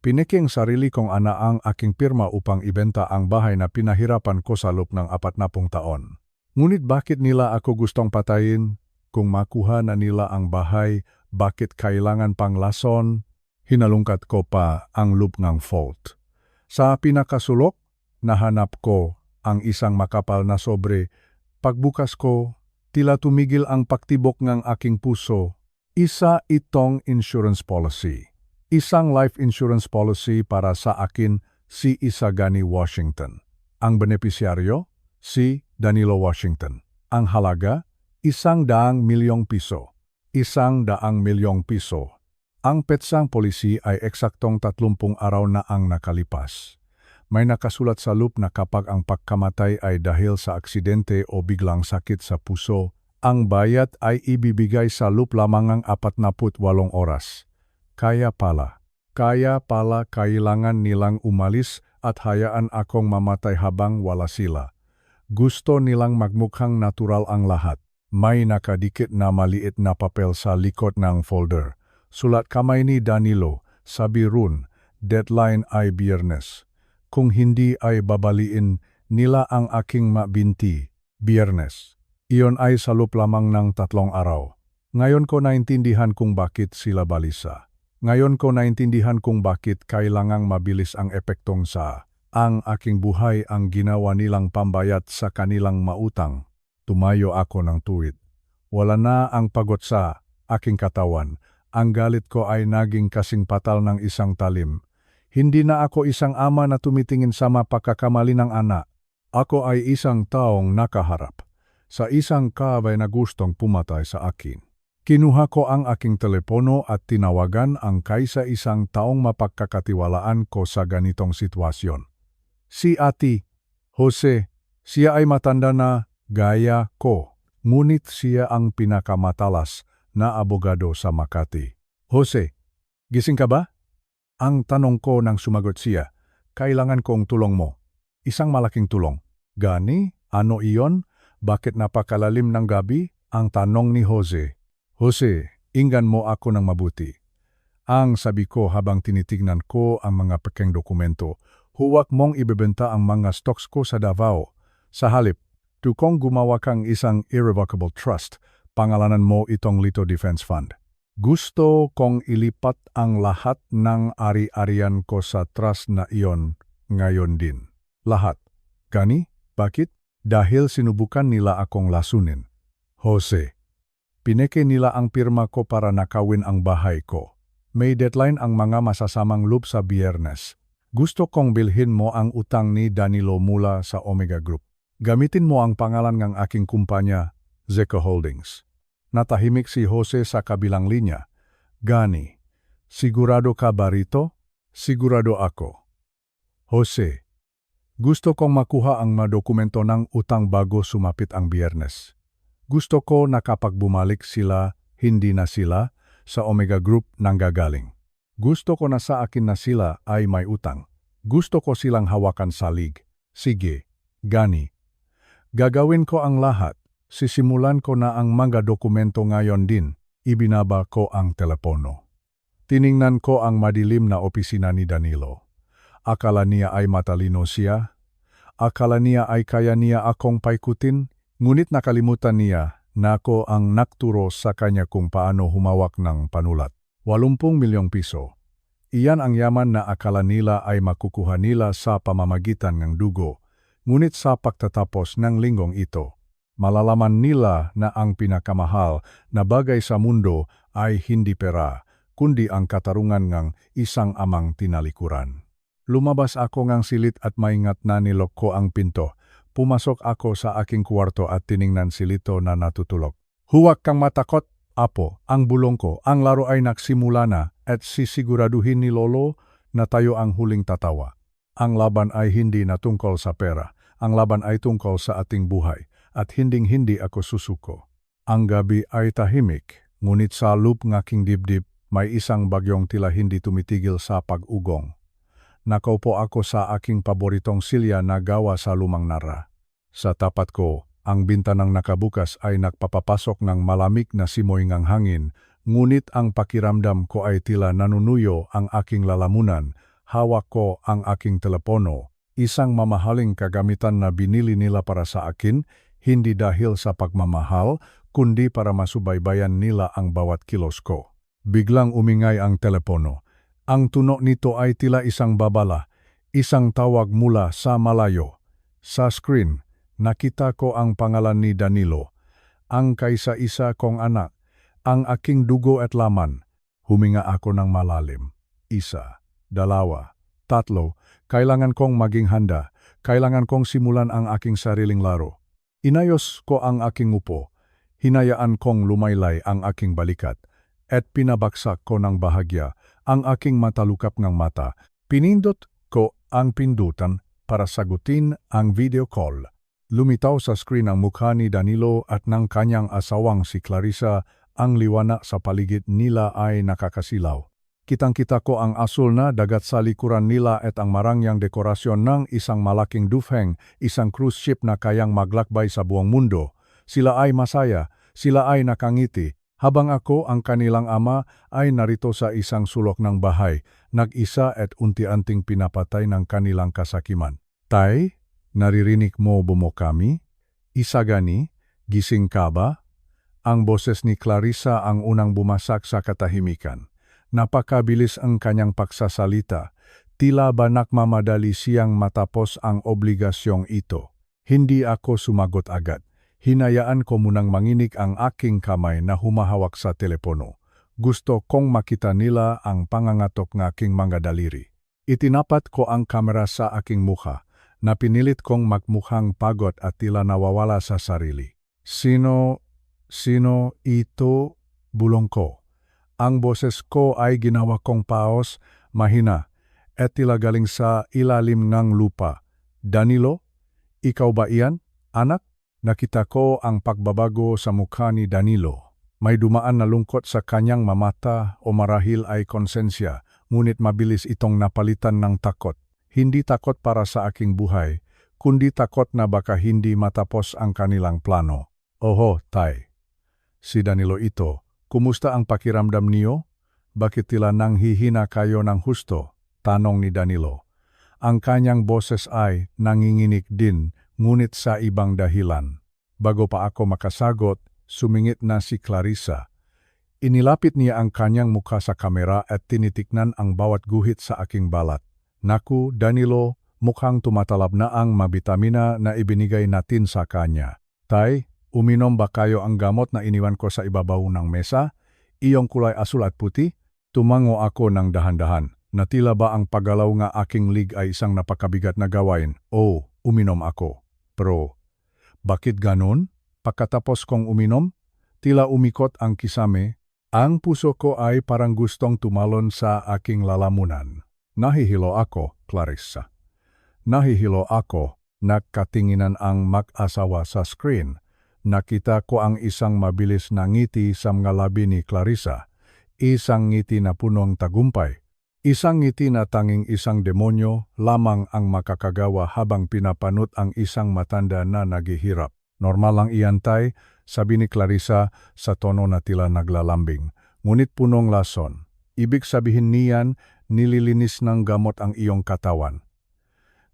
Piniking sarili kong ang aking pirma upang ibenta ang bahay na pinahirapan ko sa loob ng 40 taon. Ngunit bakit nila ako gustong patayin? Kung makuha na nila ang bahay, bakit kailangan pang lason? Hinalungkat ko pa ang loob ng fault. Sa pinakasulok, nahanap ko ang isang makapal na sobre. Pagbukas ko, tila tumigil ang pagtibok ng aking puso. Isa itong insurance policy. Isang life insurance policy para sa akin, si Isagani Washington. Ang benepisyaryo, si Danilo Washington. Ang halaga, 100 milyong piso. 100 milyong piso. Ang petsang polisi ay eksaktong 30 araw na ang nakalipas. May nakasulat sa loop na kapag ang pagkamatay ay dahil sa aksidente o biglang sakit sa puso, ang bayad ay ibibigay sa loop lamang ng 48 oras. Kaya pala kailangan nilang umalis at hayaan akong mamatay habang wala sila. Gusto nilang magmukhang natural ang lahat. May nakadikit na maliit na papel sa likod ng folder. Sulat kamay ni Danilo, sabi ron, deadline ay Biyernes. Kung hindi ay babaliin nila ang aking mabinti, Biyernes. Iyon ay sa loob lamang ng 3 araw. Ngayon ko naintindihan kung bakit sila balisa. Ngayon ko naintindihan kung bakit kailangang mabilis ang epektong sa ang aking buhay ang ginawa nilang pambayad sa kanilang mautang. Tumayo ako ng tuwid. Wala na ang pagod sa aking katawan. Ang galit ko ay naging kasing patal ng isang talim. Hindi na ako isang ama na tumitingin sa mapagkakamali ng anak. Ako ay isang taong nakaharap sa isang kabay na gustong pumatay sa akin. Kinuha ko ang aking telepono at tinawagan ang kaisa-isang taong mapagkakatiwalaan ko sa ganitong sitwasyon. Si Ate Jose, siya ay matanda na gaya ko, ngunit siya ang pinakamatalas na abogado sa Makati. Jose, gising ka ba? Ang tanong ko nang sumagot siya, kailangan kong tulong mo. Isang malaking tulong. Gani, ano iyon? Bakit napakalalim ng gabi? Ang tanong ni Jose. Jose, inggan mo ako ng mabuti. Ang sabi ko habang tinitignan ko ang mga pekeng dokumento, huwag mong ibebenta ang mga stocks ko sa Davao. Sa halip, kung gumawa kang isang irrevocable trust, pangalanan mo itong Lito Defense Fund. Gusto kong ilipat ang lahat ng ari-arian ko sa trust na iyon ngayon din. Lahat. Gani? Bakit? Dahil sinubukan nila akong lasunin. Jose, pineke nila ang pirma ko para nakawin ang bahay ko. May deadline ang mga masasamang loop sa Biyernes. Gusto kong bilhin mo ang utang ni Danilo mula sa Omega Group. Gamitin mo ang pangalan ng aking kumpanya, Zeco Holdings. Natahimik si Jose sa kabilang linya. Gani, sigurado ka ba rito? Sigurado ako. Jose, gusto kong makuha ang mga dokumento ng utang bago sumapit ang Biyernes. Gusto ko na kapag bumalik sila, hindi na sila sa Omega Group nanggagaling. Gusto ko na sa akin na sila ay may utang. Gusto ko silang hawakan sa lig. Sige, Gani. Gagawin ko ang lahat. Sisimulan ko na ang mga dokumento ngayon din. Ibinaba ko ang telepono. Tiningnan ko ang madilim na opisina ni Danilo. Akala niya ay matalino siya. Akala niya ay kaya niya akong paikutin. Ngunit nakalimutan niya na ako ang nakturo sa kanya kung paano humawak ng panulat. 80 milyong piso. Iyan ang yaman na akala nila ay makukuha nila sa pamamagitan ng dugo. Ngunit sa pagtatapos ng linggong ito, malalaman nila na ang pinakamahal na bagay sa mundo ay hindi pera, kundi ang katarungan ng isang amang tinalikuran. Lumabas ako ngang silit at maingat na nilok ko ang pinto. Pumasok ako sa aking kwarto at tiningnan si Lito na natutulog. Huwag kang matakot, Apo, ang bulong ko. Ang laro ay nagsimula na at sisiguraduhin ni Lolo na tayo ang huling tatawa. Ang laban ay hindi na tungkol sa pera. Ang laban ay tungkol sa ating buhay at hinding-hindi ako susuko. Ang gabi ay tahimik, ngunit sa loob ng aking dibdib may isang bagyong tila hindi tumitigil sa pag-ugong. Nakaupo ako sa aking paboritong silya na gawa sa lumang nara. Sa tapat ko, ang bintanang nakabukas ay nagpapapasok ng malamig na simoy ng hangin, ngunit ang pakiramdam ko ay tila nanunuyo ang aking lalamunan. Hawak ko ang aking telepono, isang mamahaling kagamitan na binili nila para sa akin, hindi dahil sa pagmamahal, kundi para masubaybayan nila ang bawat kilos ko. Biglang umingay ang telepono. Ang tunog nito ay tila isang babala, isang tawag mula sa malayo. Sa screen, nakita ko ang pangalan ni Danilo, ang kaisa-isa kong anak, ang aking dugo at laman. Huminga ako ng malalim. 1, 2, 3, kailangan kong maging handa, kailangan kong simulan ang aking sariling laro. Inayos ko ang aking upo, hinayaan kong lumaylay ang aking balikat, at pinabaksak ko ng bahagya ang aking matalukap ng mata. Pinindot ko ang pindutan para sagutin ang video call. Lumitaw sa screen ang mukha ni Danilo at ng kanyang asawang si Clarissa. Ang liwanag sa paligid nila ay nakakasilaw. Kitang-kita ko ang asul na dagat sa likuran nila at ang marangyang dekorasyon ng isang malaking dufeng, isang cruise ship na kayang maglakbay sa buong mundo. Sila ay masaya, sila ay nakangiti, habang ako, ang kanilang ama, ay narito sa isang sulok ng bahay, nag-isa at unti-unting pinapatay ng kanilang kasakiman. Tay, naririnig mo bumo kami? Isagani, gising ka ba? Ang boses ni Clarissa ang unang bumasak sa katahimikan. Napakabilis ang kanyang pagsasalita. Tila ba nagmamadali siyang matapos ang obligasyong ito. Hindi ako sumagot agad. Hinayaan ko munang manginig ang aking kamay na humahawak sa telepono. Gusto kong makita nila ang pangangatok ng aking mga daliri. Itinapat ko ang kamera sa aking mukha, na pinilit kong magmukhang pagod at tila nawawala sa sarili. Sino ito? Bulong ko. Ang boses ko ay ginawa kong paos, mahina, at tila galing sa ilalim ng lupa. Danilo? Ikaw ba iyan, anak? Nakita ko ang pagbabago sa mukha ni Danilo. May dumaan na lungkot sa kanyang mamata o marahil ay konsensya, ngunit mabilis itong napalitan ng takot. Hindi takot para sa aking buhay, kundi takot na baka hindi matapos ang kanilang plano. Oho, tay. Si Danilo ito, kumusta ang pakiramdam niyo? Bakit tila nanghihina kayo ng husto? Tanong ni Danilo. Ang kanyang boses ay nanginginig din, ngunit sa ibang dahilan. Bago pa ako makasagot, sumingit na si Clarissa. Inilapit niya ang kanyang mukha sa kamera at tinitiknan ang bawat guhit sa aking balat. Naku, Danilo, mukhang tumatalab na ang mabitamina na ibinigay natin sa kanya. Tay, uminom ba kayo ang gamot na iniwan ko sa ibabaw ng mesa? Iyong kulay asul at puti? Tumango ako ng dahan-dahan. Natila ba ang paggalaw nga aking lig ay isang napakabigat na gawain? Oh, uminom ako. Pero, bakit ganon? Pagkatapos kong uminom, tila umikot ang kisame. Ang puso ko ay parang gustong tumalon sa aking lalamunan. Nahihilo ako, Clarissa. Nahihilo ako, nagkatinginan ang mag-asawa sa screen. Nakita ko ang isang mabilis na ngiti sa mga labi ni Clarissa. Isang ngiti na punong tagumpay. Isang ngiti na tanging isang demonyo lamang ang makakagawa habang pinapanot ang isang matanda na naghihirap. Normal lang iyan, tay, sabi ni Clarissa sa tono na tila naglalambing. Ngunit punong lason. Ibig sabihin niyan, nililinis ng gamot ang iyong katawan.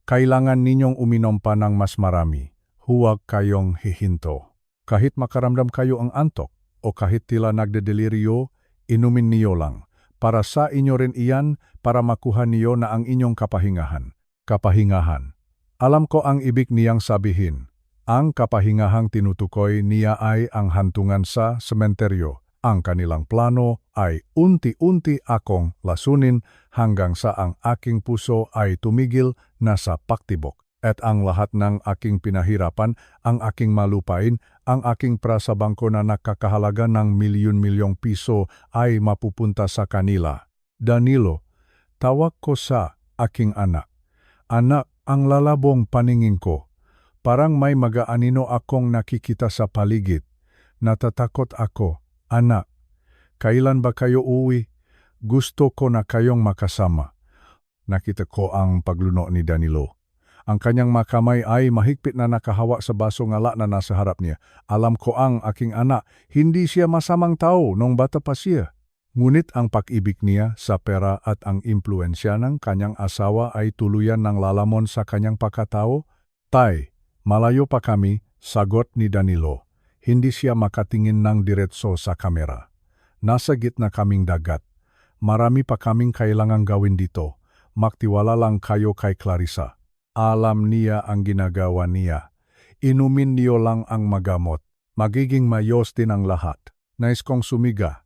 Kailangan ninyong uminom pa ng mas marami. Huwag kayong hihinto. Kahit makaramdam kayo ang antok o kahit tila nagdedeliryo, inumin niyo lang. Para sa inyo rin iyan, para makuha niyo na ang inyong kapahingahan. Kapahingahan. Alam ko ang ibig niyang sabihin. Ang kapahingahang tinutukoy niya ay ang hantungan sa sementeryo. Ang kanilang plano ay unti-unti akong lasunin hanggang sa ang aking puso ay tumigil na sa paktibok. At ang lahat ng aking pinahirapan, ang aking malupain, ang aking prasa bangko na nakakahalaga ng milyon-milyong piso ay mapupunta sa kanila. Danilo, tawag ko sa aking anak. Anak, ang lalabong paningin ko. Parang may mag-aanino akong nakikita sa paligid. Natatakot ako. Anak, kailan ba kayo uwi? Gusto ko na kayong makasama. Nakita ko ang pagluno ni Danilo. Ang kanyang makamay ay mahigpit na nakahawa sa baso ngala na nasa harap niya. Alam ko ang aking anak, hindi siya masamang tao nung bata pa siya. Ngunit ang pag-ibig niya sa pera at ang impluensya ng kanyang asawa ay tuluyan ng lalamon sa kanyang pagkatao. Tay, malayo pa kami, sagot ni Danilo. Hindi siya makatingin ng diretso sa kamera. Nasa gitna kaming dagat. Marami pa kaming kailangang gawin dito. Magtiwala lang kayo kay Clarissa. Alam niya ang ginagawa niya. Inumin niyo lang ang magamot. Magiging mayos din ang lahat. Nais kong sumiga.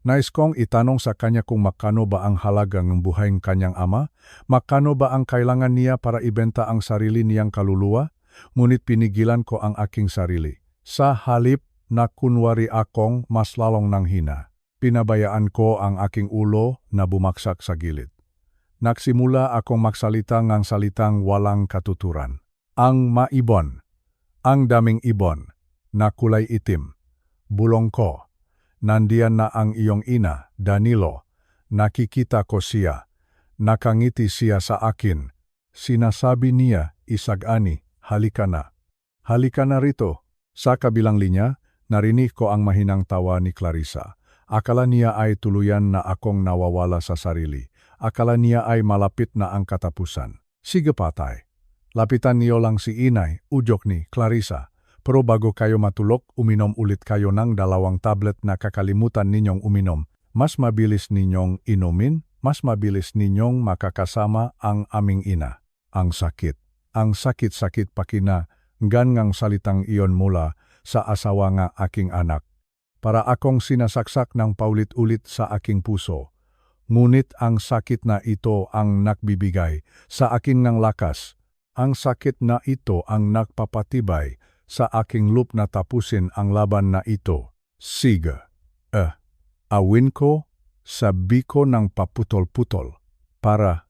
Nais kong itanong sa kanya kung makano ba ang halaga ng buhay ng kanyang ama, makano ba ang kailangan niya para ibenta ang sarili niyang kaluluwa, ngunit pinigilan ko ang aking sarili. Sa halip na kunwari akong mas lalong nanghina, pinabayaan ko ang aking ulo na bumaksak sa gilid. Nagsimula akong magsalita ng salitang walang katuturan. Ang maibon, ang daming ibon, na kulay itim. Bulong ko, nandiyan na ang iyong ina, Danilo. Nakikita ko siya. Nakangiti siya sa akin. Sinasabi niya, isagani, halika na. Halika na rito. Sa kabilang linya, narinig ko ang mahinang tawa ni Clarissa. Akala niya ay tuluyan na akong nawawala sa sarili. Akala niya ay malapit na ang katapusan. Sige patay. Lapitan niyo lang si inay, udyok ni Clarissa. Pero bago kayo matulog, uminom ulit kayo ng 2 tablet na kakalimutan ninyong uminom. Mas mabilis ninyong inumin, mas mabilis ninyong makakasama ang aming ina. Ang sakit-sakit pakina, ngang salitang iyon mula sa asawa nga aking anak. Para akong sinasaksak ng paulit-ulit sa aking puso. Ngunit ang sakit na ito ang nagbibigay sa akin ng lakas. Ang sakit na ito ang nagpapatibay sa aking loob na tapusin ang laban na ito. Sige. Awin ko, sabi ko ng paputol-putol para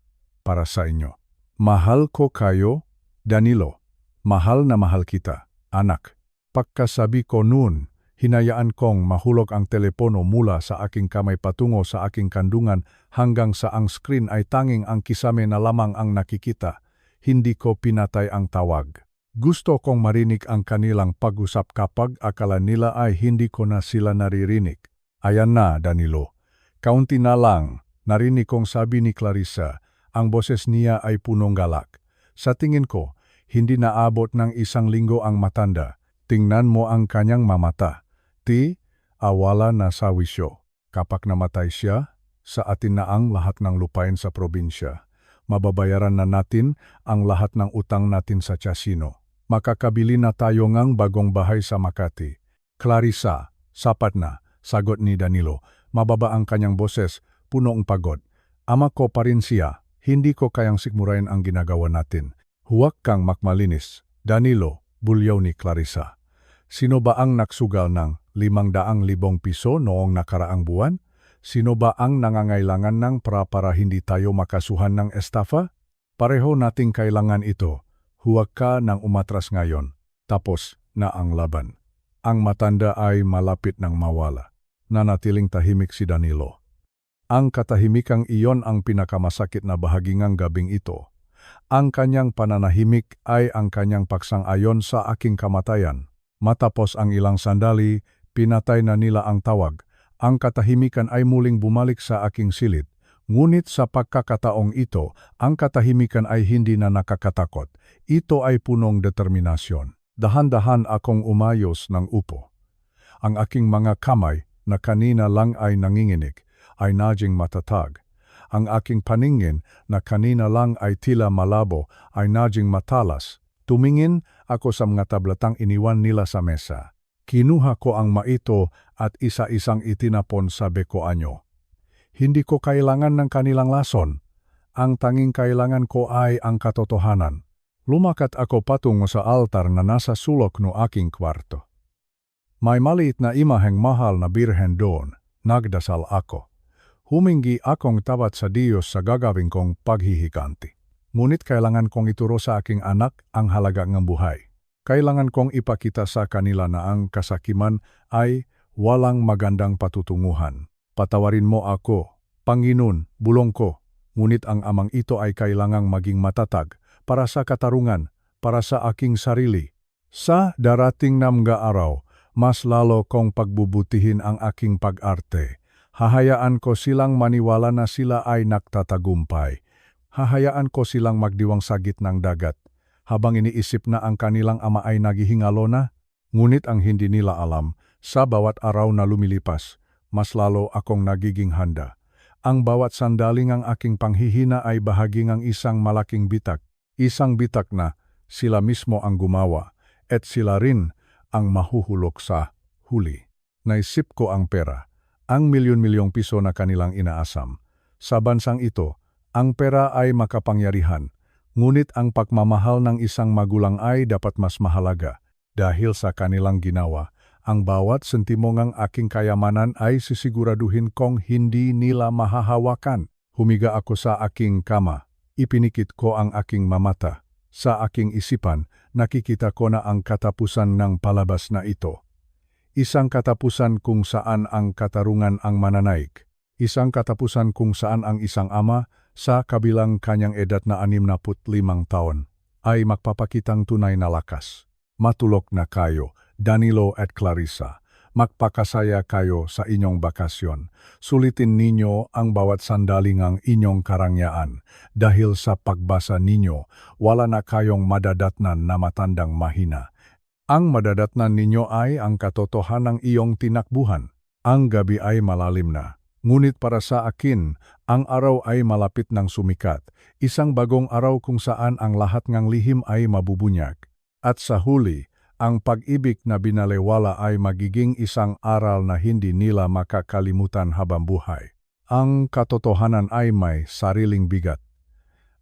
sa inyo. Mahal ko kayo, Danilo. Mahal na mahal kita, anak. Pagkasabi ko noon, hinayaan kong mahulog ang telepono mula sa aking kamay patungo sa aking kandungan hanggang sa ang screen ay tanging ang kisame na lamang ang nakikita. Hindi ko pinatay ang tawag. Gusto kong marinig ang kanilang pag-usap kapag akala nila ay hindi ko na sila naririnig. Ayan na, Danilo. Kaunti na lang, narinig kong sabi ni Clarissa, ang boses niya ay punong galak. Sa tingin ko, hindi naabot ng 1 linggo ang matanda. Tingnan mo ang kanyang mamata. Awala na sa wisyo. Kapag namatay siya, sa atin na ang lahat ng lupain sa probinsya. Mababayaran na natin ang lahat ng utang natin sa Chasino. Makakabili na tayo ng bagong bahay sa Makati. Clarissa, sapat na, sagot ni Danilo. Mababa ang kanyang boses, punong pagod. Ama ko pa rin siya, hindi ko kayang sikmurain ang ginagawa natin. Huwag kang makmalinis. Danilo, bulyaw ni Clarissa. Sino ba ang nagsugal ng 500,000 piso noong nakaraang buwan? Sino ba ang nangangailangan ng para hindi tayo makasuhan ng estafa? Pareho nating kailangan ito. Huwag ka nang umatras ngayon. Tapos na ang laban. Ang matanda ay malapit ng mawala. Nanatiling tahimik si Danilo. Ang katahimikang iyon ang pinakamasakit na bahagi ng gabing ito. Ang kanyang pananahimik ay ang kanyang pagsang-ayon sa aking kamatayan. Matapos ang ilang sandali, pinatay na nila ang tawag. Ang katahimikan ay muling bumalik sa aking silid. Ngunit sa pagkakataong ito, ang katahimikan ay hindi na nakakatakot. Ito ay punong determinasyon. Dahan-dahan akong umayos ng upo. Ang aking mga kamay na kanina lang ay nanginginig, ay naging matatag. Ang aking paningin na kanina lang ay tila malabo ay naging matalas. Tumingin ako sa mga tablatang iniwan nila sa mesa. Kinuha ko ang maito at isa-isang itinapon sa bekuanyo. Hindi ko kailangan ng kanilang lason. Ang tanging kailangan ko ay ang katotohanan. Lumakat ako patungo sa altar na nasa sulok no aking kwarto. May maliit na imaheng mahal na birhen doon. Nagdasal ako. Humingi akong tawad sa Diyos sa gagawin kong paghihiganti. Ngunit kailangan kong ituro sa aking anak ang halaga ng buhay. Kailangan kong ipakita sa kanila na ang kasakiman ay walang magandang patutunguhan. Patawarin mo ako, Panginoon, bulong ko. Ngunit ang amang ito ay kailangang maging matatag, para sa katarungan, para sa aking sarili. Sa darating na mga araw, mas lalo kong pagbubutihin ang aking pag-arte. Hahayaan ko silang maniwala na sila ay nagtatagumpay. Hahayaan ko silang magdiwang sa gitnang dagat, habang iniisip na ang kanilang ama ay naghihingalo na. Ngunit ang hindi nila alam, sa bawat araw na lumilipas, mas lalo akong nagiging handa. Ang bawat sandaling ang aking panghihina ay bahagi ng isang malaking bitak. Isang bitak na sila mismo ang gumawa, at sila rin ang mahuhulog sa huli. Naisip ko ang pera, ang milyon-milyong piso na kanilang inaasam. Sa bansang ito, ang pera ay makapangyarihan, ngunit ang pagmamahal ng isang magulang ay dapat mas mahalaga. Dahil sa kanilang ginawa, ang bawat sentimo ng aking kayamanan ay sisiguraduhin kong hindi nila mahahawakan. Humiga ako sa aking kama, ipinikit ko ang aking mamata. Sa aking isipan, nakikita ko na ang katapusan ng palabas na ito. Isang katapusan kung saan ang katarungan ang mananaig. Isang katapusan kung saan ang isang ama, sa kabilang kanyang edad na 65 taon, ay magpapakitang tunay na lakas. Matulog na kayo, Danilo at Clarissa. Magpakasaya kayo sa inyong bakasyon. Sulitin ninyo ang bawat sandaling ang inyong karangyaan. Dahil sa pagbasa ninyo, wala na kayong madadatnan na matandang mahina. Ang madadatnan ninyo ay ang katotohanan ng iyong tinakbuhan. Ang gabi ay malalim na. Ngunit para sa akin, ang araw ay malapit ng sumikat. Isang bagong araw kung saan ang lahat ng lihim ay mabubunyag. At sa huli, ang pag-ibig na binalewala ay magiging isang aral na hindi nila makakalimutan habang buhay. Ang katotohanan ay may sariling bigat.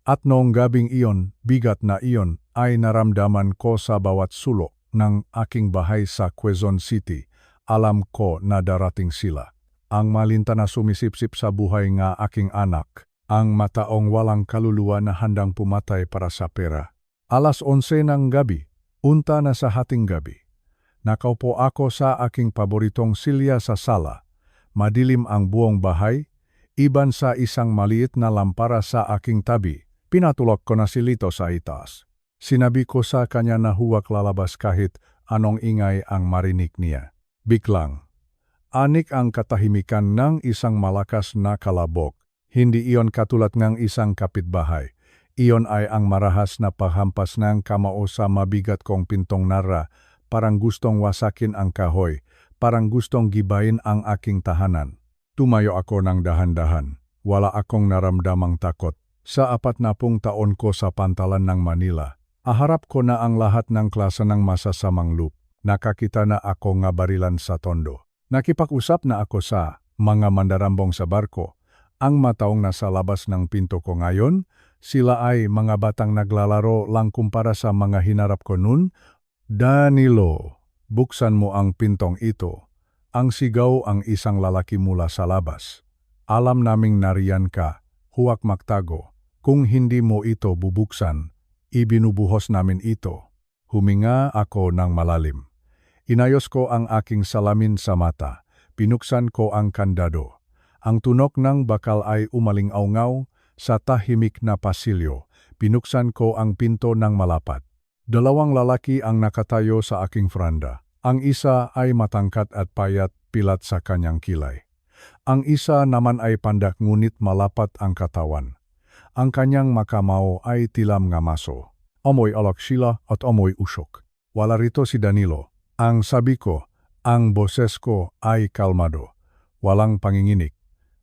At noong gabing iyon, bigat na iyon ay naramdaman ko sa bawat sulok ng aking bahay sa Quezon City. Alam ko na darating sila. Ang malinta na sumisipsip sa buhay ng aking anak. Ang mataong walang kaluluwa na handang pumatay para sa pera. 11:00 ng gabi. Unta na sa hating gabi. Nakaupo ako sa aking paboritong silya sa sala. Madilim ang buong bahay. Iban sa isang maliit na lampara sa aking tabi. Pinatulog ko na si Lito sa itaas. Sinabi ko sa kanya na huwag lalabas kahit anong ingay ang marinig niya. Biglang, anik ang katahimikan ng isang malakas na kalabog. Hindi iyon katulad ng isang kapitbahay. Iyon ay ang marahas na paghampas ng kamao sa mabigat kong pintong nara, parang gustong wasakin ang kahoy, parang gustong gibayin ang aking tahanan. Tumayo ako ng dahan-dahan. Wala akong naramdamang takot. Sa 40 taon ko sa pantalan ng Manila, aharap ko na ang lahat ng klase ng masasamang loop. Nakakita na ako nga barilan sa tondo. Nakipag-usap na ako sa mga mandarambong sa barko. Ang mataong nasa labas ng pinto ko ngayon, sila ay mga batang naglalaro lang kumpara sa mga hinarap ko nun. Danilo, buksan mo ang pintong ito. Ang sigaw ang isang lalaki mula sa labas. Alam naming nariyan ka, huwag magtago. Kung hindi mo ito bubuksan, ibinubuhos namin ito. Huminga ako ng malalim. Inayos ko ang aking salamin sa mata. Pinuksan ko ang kandado. Ang tunok ng bakal ay umaling-aungaw sa tahimik na pasilyo. Pinuksan ko ang pinto ng malapat. 2 lalaki ang nakatayo sa aking franda. Ang isa ay matangkat at payat pilat sa kanyang kilay. Ang isa naman ay pandak ngunit malapat ang katawan. Ang kanyang makamao ay tilam nga maso. Amoy alak sila at amoy usok. Wala rito si Danilo. Ang sabi ko, ang boses ko ay kalmado. Walang panginginig.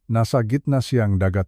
Nasa gitna siyang dagat.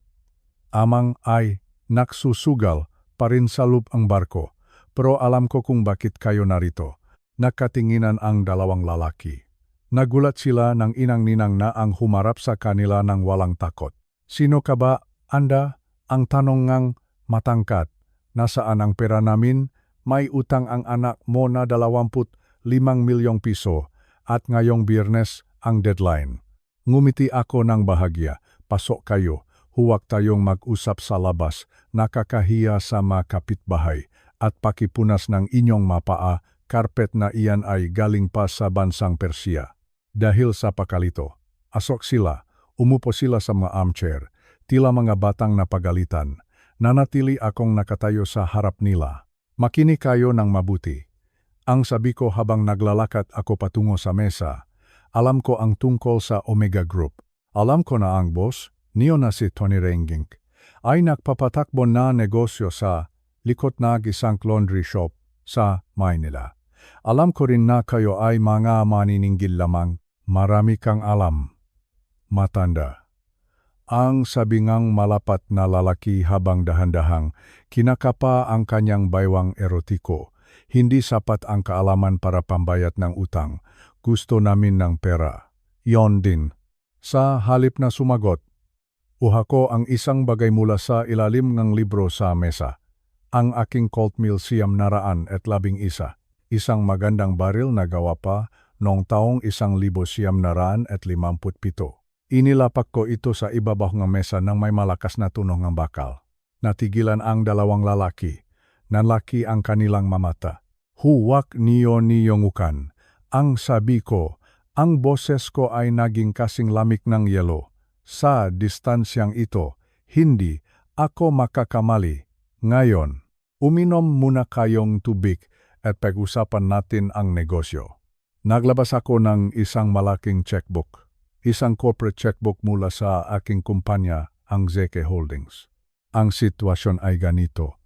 Amang ay naksusugal pa rin sa loob ang barko. Pero alam ko kung bakit kayo narito. Nakatinginan ang 2 lalaki. Nagulat sila ng inang-ninang na ang humarap sa kanila ng walang takot. Sino ka ba, anda? Ang tanong ngang matangkat. Nasaan ang pera namin? May utang ang anak mo na 25 milyong piso at ngayong Biyernes ang deadline. Ngumiti ako ng bahagya. Pasok kayo. Huwag tayong mag-usap sa labas. Nakakahiya sa mga kapitbahay. At pakipunas ng inyong mapaa, karpet na iyan ay galing pa sa bansang Persia. Dahil sa pakalito, asok sila, umupo sila sa mga armchair, tila mga batang napagalitan. Nanatili akong nakatayo sa harap nila. Makinig kayo ng mabuti. Ang sabi ko habang naglalakad ako patungo sa mesa, alam ko ang tungkol sa Omega Group. Alam ko na ang boss, niyo na si Tony Renging, ay nagpapatakbo na negosyo sa likod na isang laundry shop sa Maynila. Alam ko rin na kayo ay mga maniningil lamang. Marami kang alam. Matanda. Ang sabingang malapat na lalaki habang dahan-dahang kinakapa ang kanyang baywang erotiko. Hindi sapat ang kaalaman para pambayad ng utang. Gusto namin ng pera. Yon din. Sa halip na sumagot, uha ko ang isang bagay mula sa ilalim ng libro sa mesa. Ang aking Colt Mill siyam naraan at 11. Isang magandang baril na gawa pa noong taong 1957. Inilapak ko ito sa ibabaw ng mesa ng may malakas na tunog ng bakal. Natigilan ang dalawang lalaki. Nanlaki ang kanilang mamata. Huwag niyongukan. Ang sabi ko, ang boses ko ay naging kasing lamig ng yelo. Sa distansyang ito, hindi ako makakamali. Ngayon, uminom muna kayong tubig at pag-usapan natin ang negosyo. Naglabas ako ng isang malaking checkbook. Isang corporate checkbook mula sa aking kumpanya, ang ZK Holdings. Ang sitwasyon ay ganito.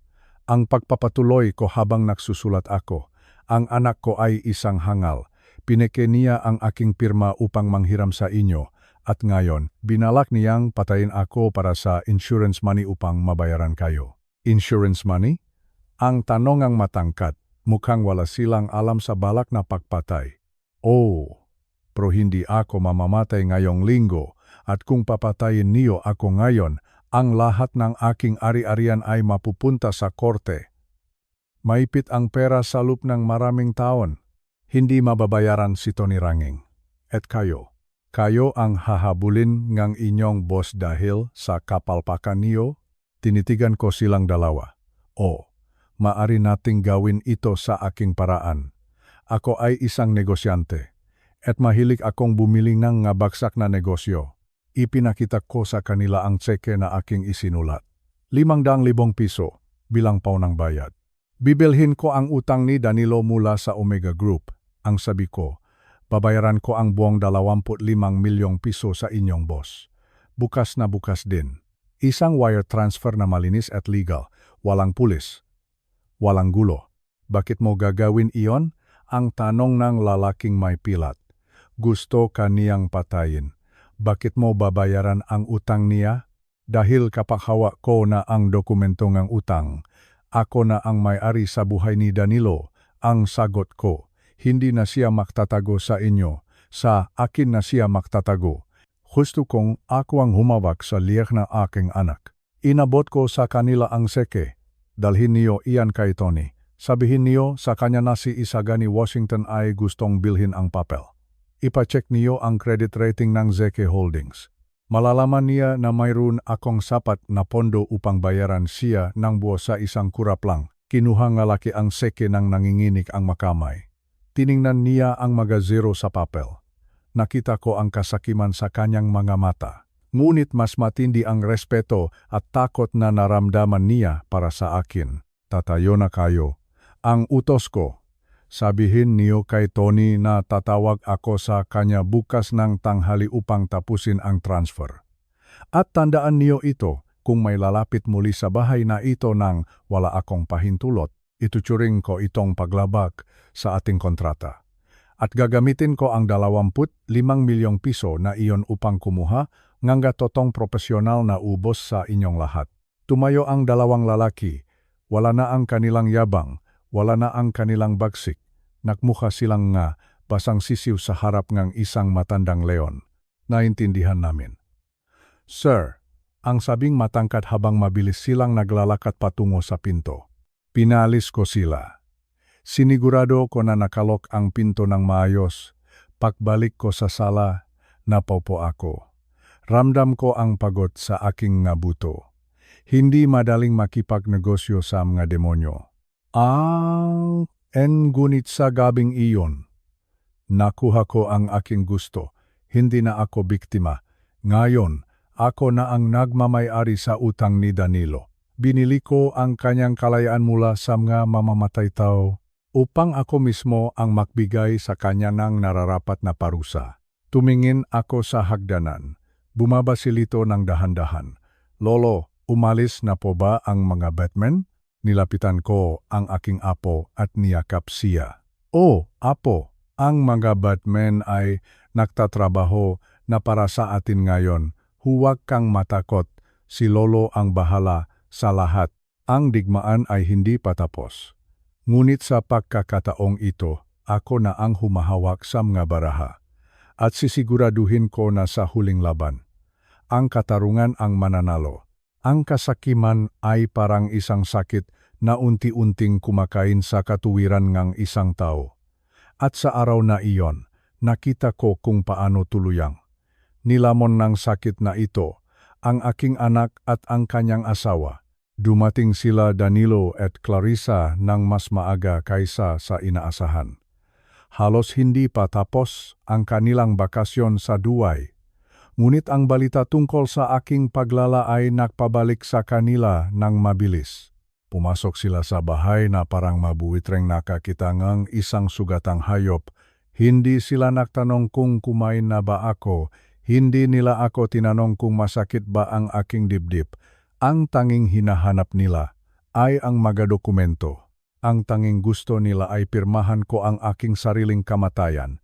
Ang pagpapatuloy ko habang nagsusulat ako, ang anak ko ay isang hangal. Pineke niya ang aking pirma upang manghiram sa inyo at ngayon binalak niyang patayin ako para sa insurance money upang mabayaran kayo. Insurance money? Ang tanong ang matangkad, mukhang wala silang alam sa balak na pagpatay. Oh, pero hindi ako mamamatay ngayong linggo at kung papatayin niyo ako ngayon, ang lahat ng aking ari-arian ay mapupunta sa korte. Maipit ang pera sa loob ng maraming taon. Hindi mababayaran si Tony Renging. At kayo ang hahabulin ng inyong boss dahil sa kapalpakan niyo? Tinitigan ko silang dalawa. O, maari nating gawin ito sa aking paraan. Ako ay isang negosyante. At mahilig akong bumili ng bagsak na negosyo. Ipinakita ko sa kanila ang tseke na aking isinulat. 500,000 piso bilang paunang bayad. Bibilhin ko ang utang ni Danilo mula sa Omega Group. Ang sabi ko, babayaran ko ang buong 25 milyong piso sa inyong boss. Bukas na bukas din. Isang wire transfer na malinis at legal. Walang pulis. Walang gulo. Bakit mo gagawin iyon? Ang tanong ng lalaking may pilat. Gusto ka niyang patayin. Bakit mo babayaran ang utang niya? Dahil kapag hawak ko na ang dokumento ng utang, ako na ang may-ari sa buhay ni Danilo. Ang sagot ko, hindi na siya magtatago sa inyo, sa akin na siya magtatago. Gusto kong ako ang humawak sa liyak na aking anak. Inabot ko sa kanila ang seke. Dalhin niyo iyan kay Tony. Sabihin niyo sa kanya na si Isagani Washington ay gustong bilhin ang papel. Ipacheck niyo ang credit rating ng ZK Holdings. Malalaman niya na mayroon akong sapat na pondo upang bayaran siya ng buwas sa isang kurap lang. Kinuha nga laki ang seke ng nanginginig ang makamay. Tiningnan niya ang mga zero sa papel. Nakita ko ang kasakiman sa kanyang mga mata. Ngunit mas matindi ang respeto at takot na naramdaman niya para sa akin. Tatayo na kayo. Ang utos ko. Sabihin niyo kay Tony na tatawag ako sa kanya bukas ng tanghali upang tapusin ang transfer. At tandaan niyo ito, kung may lalapit muli sa bahay na ito nang wala akong pahintulot, ituturing ko itong paglabag sa ating kontrata. At gagamitin ko ang 25 milyong piso na iyon upang kumuha ng totong profesional na ubos sa inyong lahat. Tumayo ang dalawang lalaki, wala na ang kanilang yabang, wala na ang kanilang bagsik. Nakmukha silang nga basang sisiw sa harap ng isang matandang leon. Naintindihan namin. Sir, ang sabing matangkad habang mabilis silang naglalakad patungo sa pinto. Pinalis ko sila. Sinigurado ko na nakalok ang pinto ng maayos. Pagbalik ko sa sala, napaupo ako. Ramdam ko ang pagod sa aking buto. Hindi madaling makipagnegosyo sa mga demonyo. Ngunit sa gabing iyon, nakuha ko ang aking gusto. Hindi na ako biktima. Ngayon, ako na ang nagmamay-ari sa utang ni Danilo. binili ko ang kanyang kalayaan mula sa mga mamamatay tao upang ako mismo ang magbigay sa kanya ng nararapat na parusa. Tumingin ako sa hagdanan. Bumaba si Lito ng dahan-dahan. Lolo, umalis na po ba ang mga Batman? Nilapitan ko ang aking apo at niyakap siya. Oh, apo, ang mga Batman ay nagtatrabaho na para sa atin ngayon. Huwag kang matakot, si Lolo ang bahala sa lahat. Ang digmaan ay hindi patapos. Ngunit sa pagkakataong ito, ako na ang humahawak sa mga baraha. At sisiguraduhin ko na sa huling laban, ang katarungan ang mananalo. Ang kasakiman ay parang isang sakit na unti-unting kumakain sa katuwiran ng isang tao. At sa araw na iyon, nakita ko kung paano tuluyang nilamon ng sakit na ito ang aking anak at ang kanyang asawa. Dumating sila Danilo at Clarissa ng mas maaga kaysa sa inaasahan. Halos hindi pa tapos ang kanilang bakasyon sa Dubai. Ngunit ang balita tungkol sa aking paglala ay nakpabalik sa kanila ng mabilis. Pumasok sila sa bahay na parang mabuwitreng nakakita ng isang sugatang hayop. Hindi sila nagtanong kung kumain na ba ako. Hindi nila ako tinanong kung masakit ba ang aking dibdib. Ang tanging hinahanap nila ay ang mga dokumento. Ang tanging gusto nila ay pirmahan ko ang aking sariling kamatayan.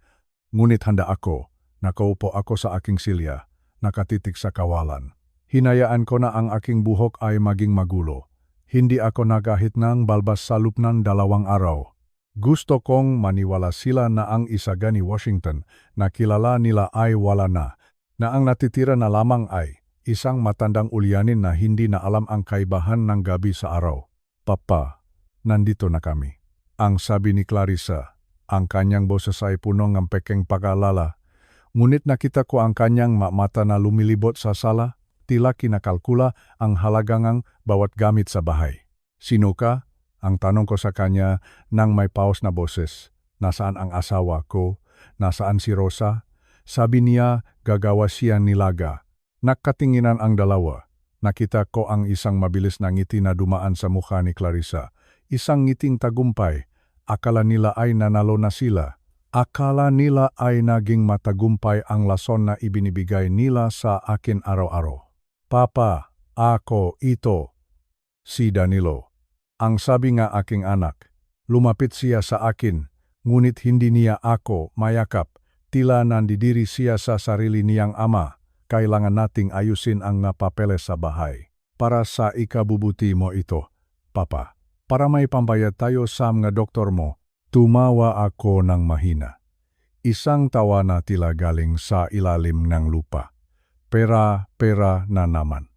Ngunit handa ako. Nakaupo ako sa aking silya, nakatitig sa kawalan. Hinayaan ko na ang aking buhok ay maging magulo. Hindi ako nagahit ng balbas sa lupnan 2 araw. Gusto kong maniwala sila na ang isaga ni Washington na kilala nila ay wala na ang natitira na lamang ay isang matandang ulyanin na hindi na alam ang kaibahan ng gabi sa araw. Papa, nandito na kami. Ang sabi ni Clarissa, ang kanyang boses ay puno ng pekeng pag-alala. Ngunit nakita ko ang kanyang mata na lumilibot sa sala, tila kinakalkula ang halagang bawat gamit sa bahay. Sino ka? Ang tanong ko sa kanya nang may paus na boses. Nasaan ang asawa ko? Nasaan si Rosa? Sabi niya, gagawa siya nilaga. Nakatinginan ang dalawa. Nakita ko ang isang mabilis na ngiti na dumaan sa mukha ni Clarissa. Isang ngiting tagumpay. Akala nila ay nanalo na sila. Akala nila ay naging matagumpay ang lason na ibinibigay nila sa akin araw-araw. Papa, ako ito. Si Danilo. Ang sabi nga aking anak. Lumapit siya sa akin, ngunit hindi niya ako mayakap. Tila nandidiri siya sa sarili niyang ama. Kailangan nating ayusin ang napapeles sa bahay. Para sa ikabubuti mo ito, Papa. Para may pambayad tayo sa mga doktor mo. Tumawa ako ng mahina. Isang tawa na tila galing sa ilalim ng lupa. Pera na naman.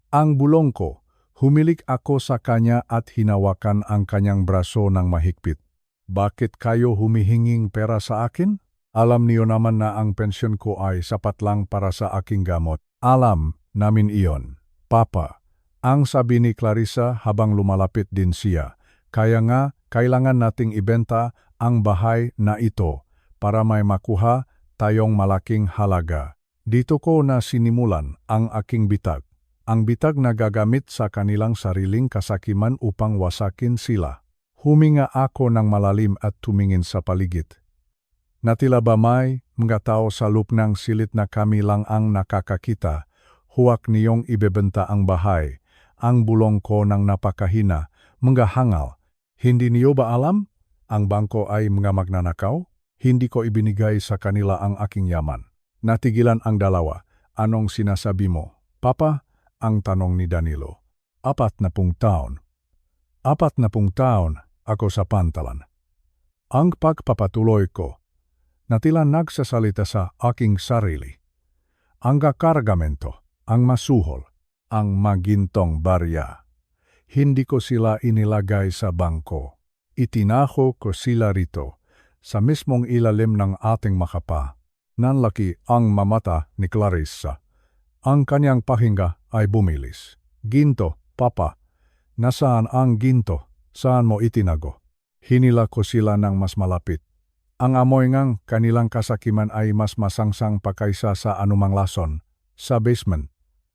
Ang bulong ko, humilik ako sa kanya at hinawakan ang kanyang braso ng mahigpit. Bakit kayo humihinging pera sa akin? Alam niyo naman na ang pensyon ko ay sapat lang para sa aking gamot. Alam namin iyon. Papa, ang sabi ni Clarissa habang lumalapit din siya. Kaya nga, kailangan nating ibenta ang bahay na ito para may makuha tayong malaking halaga. Dito ko na sinimulan ang aking bitag. Ang bitag na gagamit sa kanilang sariling kasakiman upang wasakin sila. Huminga ako ng malalim at tumingin sa paligid. Natila ba may mga tao sa lupnang silit na kami lang ang nakakakita? Huwag niyong ibebenta ang bahay. Ang bulong ko ng napakahina, mga hangal. Hindi niyo ba alam? Ang bangko ay mga magnanakaw? Hindi ko ibinigay sa kanila ang aking yaman. Natigilan ang dalawa. Anong sinasabi mo? Papa? Ang tanong ni Danilo. 40 taon. 40 taon ako sa pantalan. Ang pagpapatuloy ko, natila nagsasalita sa aking sarili. Ang kakargamento, ang masuhol, ang magintong barya. Hindi ko sila inilagay sa bangko. Itinaho ko sila rito, sa mismong ilalim ng ating makapa. Nanlaki ang mamata ni Clarissa. Ang kanyang pahinga ay bumilis. Ginto, Papa, nasaan ang ginto? Saan mo itinago? Hinila ko sila ng mas malapit. Ang amoy ngang kanilang kasakiman ay mas masangsang pa kaysa sa anumang lason. Sa basement,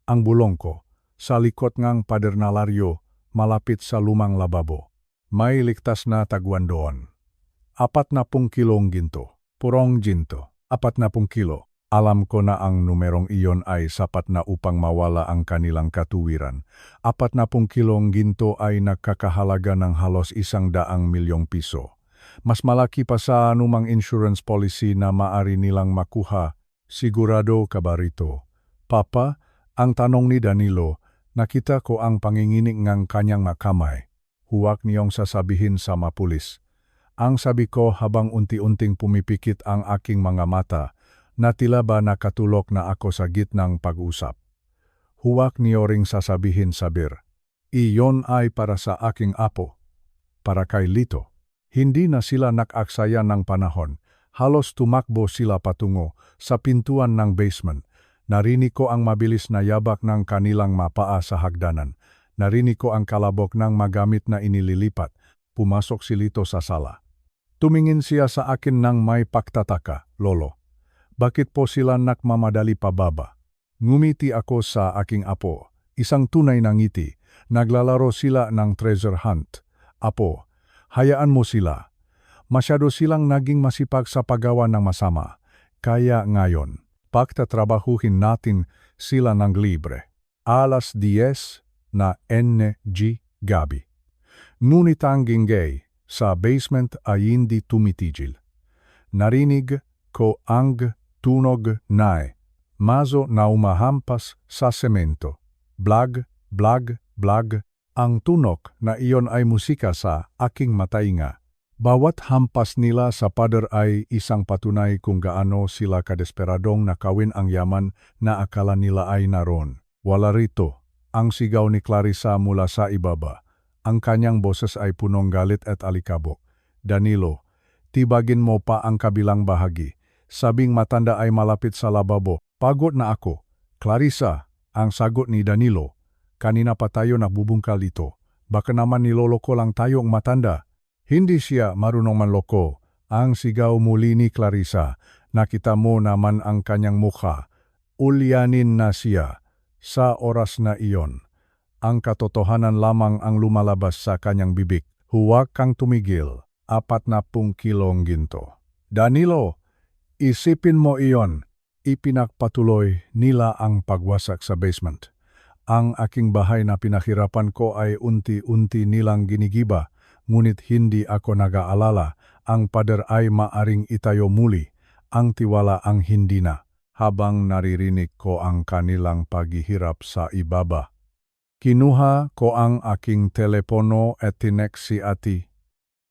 ang bulong ko, sa likod ngang pader na laryo, malapit sa lumang lababo. May ligtas na tagwan doon. 40 kilong ginto. Purong ginto. 40 kilo. Alam ko na ang numerong iyon ay sapat na upang mawala ang kanilang katuwiran. 40 kilong ginto ay nakakahalaga ng halos 100 milyong piso. Mas malaki pa sa anumang insurance policy na maari nilang makuha. Sigurado ka ba rito? Papa, ang tanong ni Danilo, nakita ko ang panginginig ng kanyang makamay. Huwag niyong sasabihin sa mapulis. Ang sabi ko habang unti-unting pumipikit ang aking mga mata, na tila ba nakatulog na ako sa gitnang pag-usap. Huwag niyo ring sasabihin sabir. Iyon ay para sa aking apo. Para kay Lito. Hindi na sila nakaksaya ng panahon. Halos tumakbo sila patungo sa pintuan ng basement. Narinig ko ang mabilis na yabak ng kanilang mapaa sa hagdanan. Narinig ko ang kalabok ng magamit na inililipat. Pumasok si Lito sa sala. Tumingin siya sa akin ng may pagtataka, Lolo. Bakit po sila nakmamadali pababa? Ngumiti ako sa aking apo. Isang tunay na ngiti. Naglalaro sila ng treasure hunt. Apo, hayaan mo sila. Masyado silang naging masipag sa paggawa ng masama. Kaya ngayon, pagtatrabahuhin natin sila ng libre. 10:00 na NG gabi. Ngunit ang ginggay sa basement ay hindi tumitigil. Narinig ko ang tunog na maso na umahampas sa semento. Blag, blag, blag. Ang tunog na iyon ay musika sa aking matainga. Bawat hampas nila sa pader ay isang patunay kung gaano sila kadesperadong nakawin ang yaman na akala nila ay naroon. Wala rito. Ang sigaw ni Clarissa mula sa ibaba. Ang kanyang boses ay punong galit at alikabok. Danilo, tibagin mo pa ang kabilang bahagi. Sabing matanda ay malapit sa lababo. Pagod na ako. Clarissa, ang sagot ni Danilo. Kanina pa tayo nagbubungkal dito. Baka naman niloloko lang tayong matanda. Hindi siya marunong manloko. Ang sigaw muli ni Clarissa. Nakita mo naman ang kanyang mukha. Ulyanin na siya. Sa oras na iyon, ang katotohanan lamang ang lumalabas sa kanyang bibig. Huwag kang tumigil. 40 kilong ginto. Danilo, isipin mo iyon. Ipinagpatuloy nila ang pagwasak sa basement. Ang aking bahay na pinahirapan ko ay unti-unti nilang ginigiba, ngunit hindi ako nag-aalala. Ang pader ay maaring itayo muli. Ang tiwala ang hindi na. Habang naririnig ko ang kanilang paghihirap sa ibaba. Kinuha ko ang aking telepono at tinek si Ate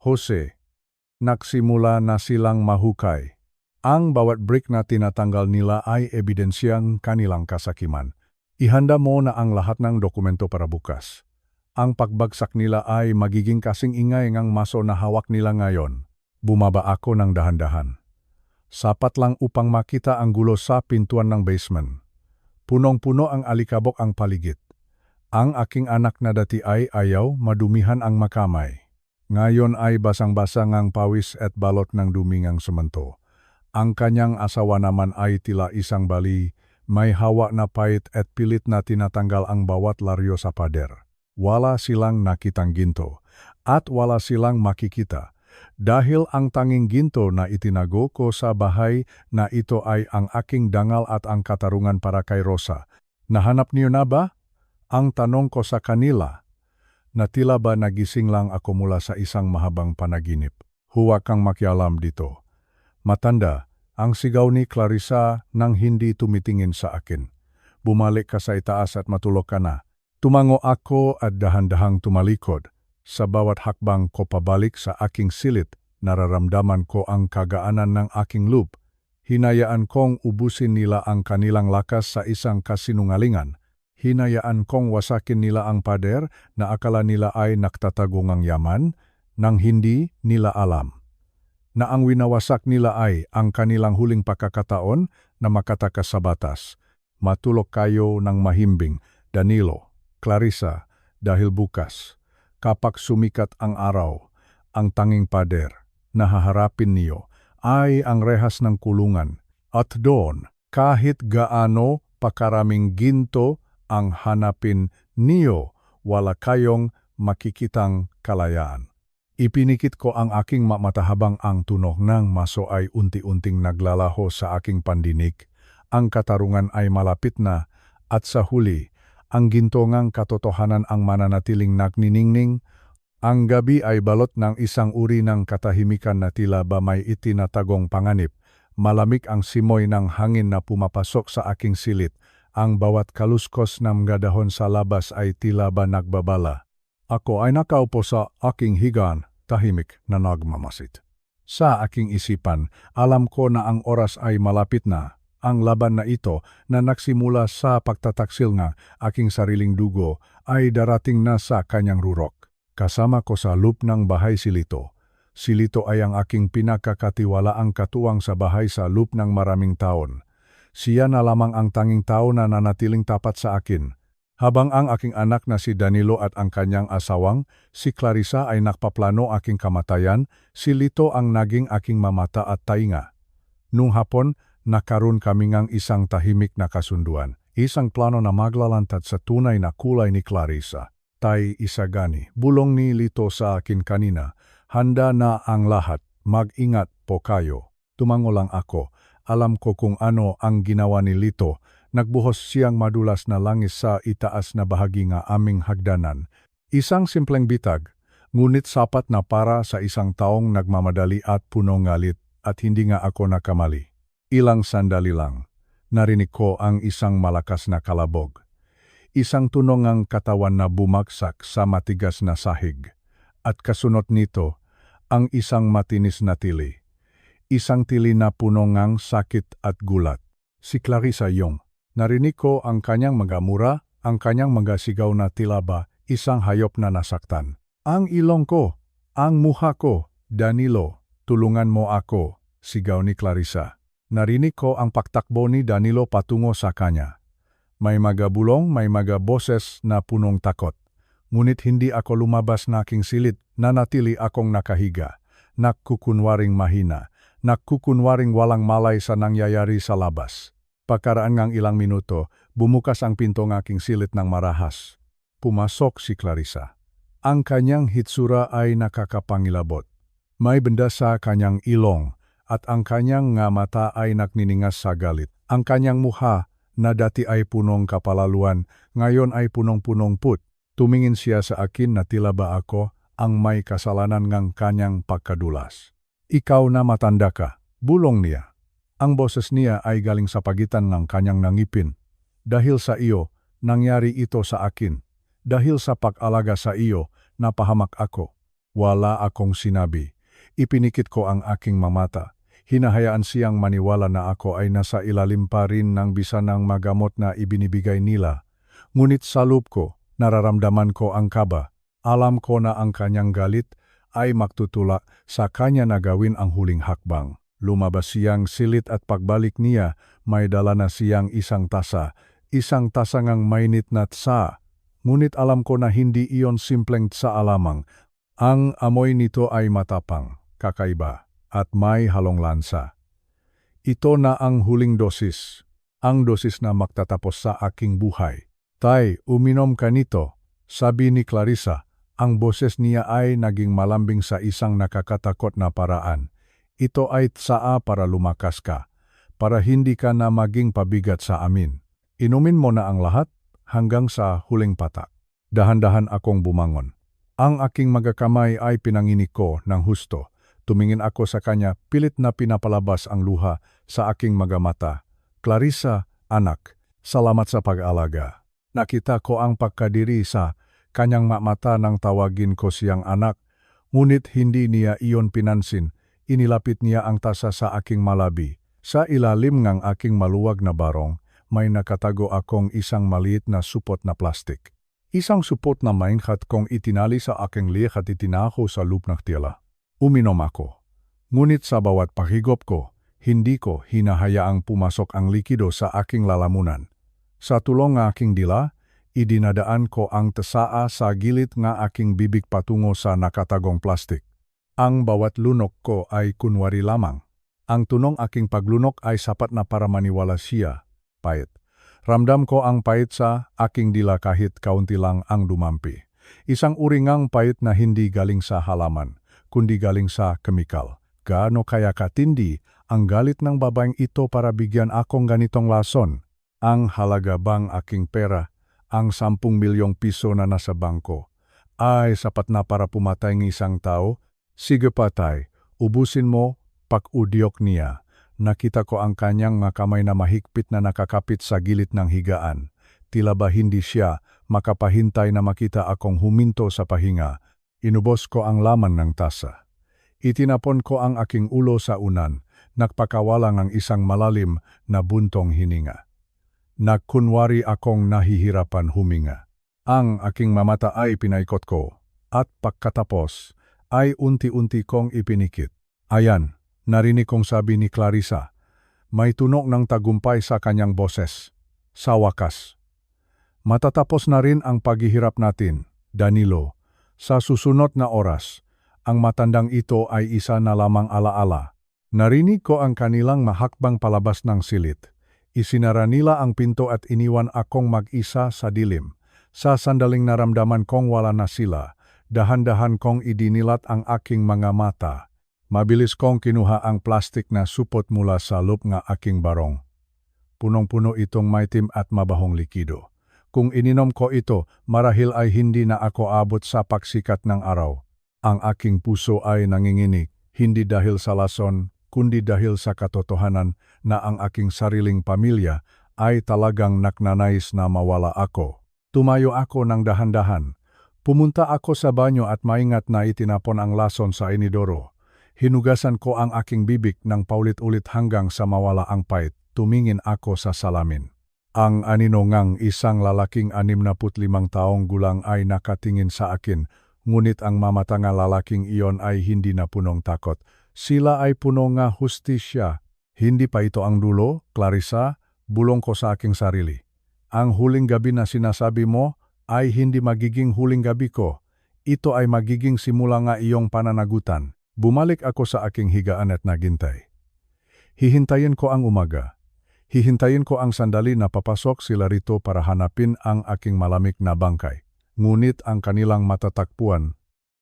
Jose. Nagsimula na silang mahukay. Ang bawat brick na tinatanggal nila ay ebidensyang kanilang kasakiman. Ihanda mo na ang lahat ng dokumento para bukas. Ang pagbagsak nila ay magiging kasing ingay ng maso na hawak nila ngayon. Bumaba ako ng dahan-dahan. Sapat lang upang makita ang gulo sa pintuan ng basement. Punong-puno ang alikabok ang paligid. Ang aking anak na dati ay ayaw madumihan ang makamay. Ngayon ay basang-basang ang pawis at balot ng dumingang semento. Ang kanyang asawa naman ay tila isang bali, may hawa na pait at pilit na tinatanggal ang bawat laryo sa pader. Wala silang nakitang ginto at wala silang makikita. Dahil ang tanging ginto na itinago ko sa bahay na ito ay ang aking dangal at ang katarungan para kay Rosa. Nahanap niyo na ba? Ang tanong ko sa kanila. Na tila ba nagising lang ako mula sa isang mahabang panaginip. Huwag kang makialam dito. Matanda, ang sigaw ni Clarissa nang hindi tumitingin sa akin. Bumalik ka sa itaas at matulog ka na. Tumango ako at dahan-dahang tumalikod. Sa bawat hakbang ko pabalik sa aking silid, nararamdaman ko ang kagaanan ng aking loob. Hinayaan kong ubusin nila ang kanilang lakas sa isang kasinungalingan. Hinayaan kong wasakin nila ang pader na akala nila ay nagtatagong ang yaman, nang hindi nila alam. Na ang winawasak nila ay ang kanilang huling pagkakataon na makatakas sa batas. Matulog kayo ng mahimbing, Danilo, Clarissa, dahil bukas. Kapag sumikat ang araw, ang tanging pader na haharapin niyo ay ang rehas ng kulungan. At doon, kahit gaano pakaraming ginto ang hanapin niyo, wala kayong makikitang kalayaan. Ipinikit ko ang aking mata habang ang tunog ng maso ay unti-unting naglalaho sa aking pandinig. Ang katarungan ay malapit na, at sa huli, ang gintungang katotohanan ang mananatiling nagniningning. Ang gabi ay balot ng isang uri ng katahimikan na tila ba may itinatagong panganib. Malamig ang simoy ng hangin na pumapasok sa aking silid. Ang bawat kaluskos ng mga dahon sa labas ay tila ba nagbabala. Ako ay nakaupo sa aking higaan, tahimik na nagmamasid. Sa aking isipan, alam ko na ang oras ay malapit na. Ang laban na ito na nagsimula sa pagtataksil ng aking sariling dugo ay darating na sa kanyang rurok. Kasama ko sa loop ng bahay si Lito. Si Lito ay ang aking pinakakatiwalaang katuwang sa bahay sa loop ng maraming taon. Siya na lamang ang tanging tao na nanatiling tapat sa akin. Habang ang aking anak na si Danilo at ang kanyang asawang, si Clarissa ay nakpaplano aking kamatayan, si Lito ang naging aking mamata at tainga. Nung hapon, nakaroon kami ngang isang tahimik na kasunduan. Isang plano na maglalantad sa tunay na kulay ni Clarissa. Tay isagani, bulong ni Lito sa akin kanina, handa na ang lahat, mag-ingat po kayo. Tumango lang ako, alam ko kung ano ang ginawa ni Lito, nagbuhos siyang madulas na langis sa itaas na bahagi ng aming hagdanan. Isang simpleng bitag, ngunit sapat na para sa isang taong nagmamadali at punong galit at hindi nga ako nakamali. Ilang sandali lang, narinig ko ang isang malakas na kalabog. Isang tunog ng katawan na bumagsak sa matigas na sahig. At kasunod nito, ang isang matinis na tili. Isang tili na puno ng sakit at gulat. Si Clarissa yung. Narinig ko ang kanyang magamura, ang kanyang magasigaw na tila ba isang hayop na nasaktan. Ang ilong ko, ang muha ko, Danilo, tulungan mo ako, sigaw ni Clarissa. Narinig ko ang pagtakbo ni Danilo patungo sa kanya. May mga bulong, may mga boses na punong takot. Ngunit hindi ako lumabas na aking silid, nanatili akong nakahiga. Nagkukunwaring mahina, nagkukunwaring walang malay sa nangyayari sa labas. Pagkaraan ng ilang minuto, bumukas ang pinto ng aking silid ng marahas. Pumasok si Clarissa. Ang kanyang hitsura ay nakakapangilabot. May benda sa kanyang ilong, at ang kanyang nga mata ay nagniningas sa galit. Ang kanyang mukha, na dati ay punong kapalaluan, ngayon ay punong-punong put. Tumingin siya sa akin na tila ba ako ang may kasalanan ng kanyang pagkadulas. Ikaw na matanda ka, bulong niya. Ang boses niya ay galing sa pagitan ng kanyang nangipin. Dahil sa iyo, nangyari ito sa akin. Dahil sa pag-alaga sa iyo, napahamak ako. Wala akong sinabi. Ipinikit ko ang aking mamata. Hinahayaan siyang maniwala na ako ay nasa ilalim pa rin ng bisa ng magamot na ibinibigay nila. Ngunit sa loob ko, nararamdaman ko ang kaba. Alam ko na ang kanyang galit ay magtutulak sa kanya na gawin ang huling hakbang. Lumabas siyang silit at pagbalik niya, may dala na siyang isang tasa ngang mainit na tsa. Ngunit alam ko na hindi iyon simpleng tsa alamang. Ang amoy nito ay matapang, kakaiba, at may halong lansa. Ito na ang huling dosis, ang dosis na magtatapos sa aking buhay. Tay, uminom ka nito, sabi ni Clarissa. Ang boses niya ay naging malambing sa isang nakakatakot na paraan. Ito ay tsaa para lumakas ka, para hindi ka na maging pabigat sa amin. Inumin mo na ang lahat hanggang sa huling patak. Dahan-dahan akong bumangon. Ang aking magakamay ay pinanginig ko ng husto. Tumingin ako sa kanya, pilit na pinapalabas ang luha sa aking mga mata. Clarissa, anak, salamat sa pag-alaga. Nakita ko ang pagkadiri sa kanyang mata nang tawagin ko siyang anak, ngunit hindi niya iyon pinansin. Inilapit niya ang tasa sa aking malabi. Sa ilalim ng aking maluwag na barong, may nakatago akong isang maliit na supot na plastik. Isang supot na maingkat kong itinali sa aking liig at itinaho sa loob ng tila. Uminom ako. Ngunit sa bawat paghigop ko, hindi ko hinahayaang pumasok ang likido sa aking lalamunan. Sa tulong ng aking dila, idinadaan ko ang tsaa sa gilid ng aking bibig patungo sa nakatagong plastik. Ang bawat lunok ko ay kunwari lamang. Ang tunong aking paglunok ay sapat na para maniwala siya. Pait. Ramdam ko ang pait sa aking dila kahit kaunti lang ang dumampi. Isang uringang pait na hindi galing sa halaman, kundi galing sa kemikal. Gaano kaya katindi ang galit ng babaeng ito para bigyan akong ganitong lason? Ang halaga bang aking pera, ang 10 milyong piso na nasa bangko, ay sapat na para pumatay ng isang tao? Sige patay, ubusin mo, pag-udyok niya. Nakita ko ang kanyang mga kamay na mahigpit na nakakapit sa gilid ng higaan. Tila ba hindi siya makapahintay na makita akong huminto sa pahinga. Inubos ko ang laman ng tasa. Itinapon ko ang aking ulo sa unan, nagpakawalang ang isang malalim na buntong hininga. Nagkunwari akong nahihirapan huminga. Ang aking mamata ay pinaikot ko, at pagkatapos ay unti-unti kong ipinikit. Ayan, narinig kong sabi ni Clarissa. May tunog ng tagumpay sa kanyang boses. Sa wakas. Matatapos na rin ang paghihirap natin, Danilo. Sa susunod na oras, ang matandang ito ay isa na lamang alaala. Narinig ko ang kanilang mahakbang palabas ng silid. Isinara nila ang pinto at iniwan akong mag-isa sa dilim. Sa sandaling naramdaman kong wala na sila, dahan-dahan kong idinilat ang aking mga mata. Mabilis kong kinuha ang plastik na supot mula sa loob ng aking barong. Punong-puno itong maitim at mabahong likido. Kung ininom ko ito, marahil ay hindi na ako abot sa pagsikat ng araw. Ang aking puso ay nanginginig, hindi dahil sa lason, kundi dahil sa katotohanan na ang aking sariling pamilya ay talagang nagnanais na mawala ako. Tumayo ako ng dahan-dahan. Pumunta ako sa banyo at maingat na itinapon ang lason sa inidoro. Hinugasan ko ang aking bibig ng paulit-ulit hanggang sa mawala ang pait. Tumingin ako sa salamin. Ang aninongang isang lalaking 65 taong gulang ay nakatingin sa akin, ngunit ang mamatanga lalaking iyon ay hindi na punong takot. Sila ay puno nga hustisya. Hindi pa ito ang dulo, Clarissa, bulong ko sa aking sarili. Ang huling gabi na sinasabi mo ay hindi magiging huling gabi ko. Ito ay magiging simula nga iyong pananagutan. Bumalik ako sa aking higaan at naghintay. Hihintayin ko ang umaga. Hihintayin ko ang sandali na papasok sila rito para hanapin ang aking malamig na bangkay. Ngunit ang kanilang matatakpuan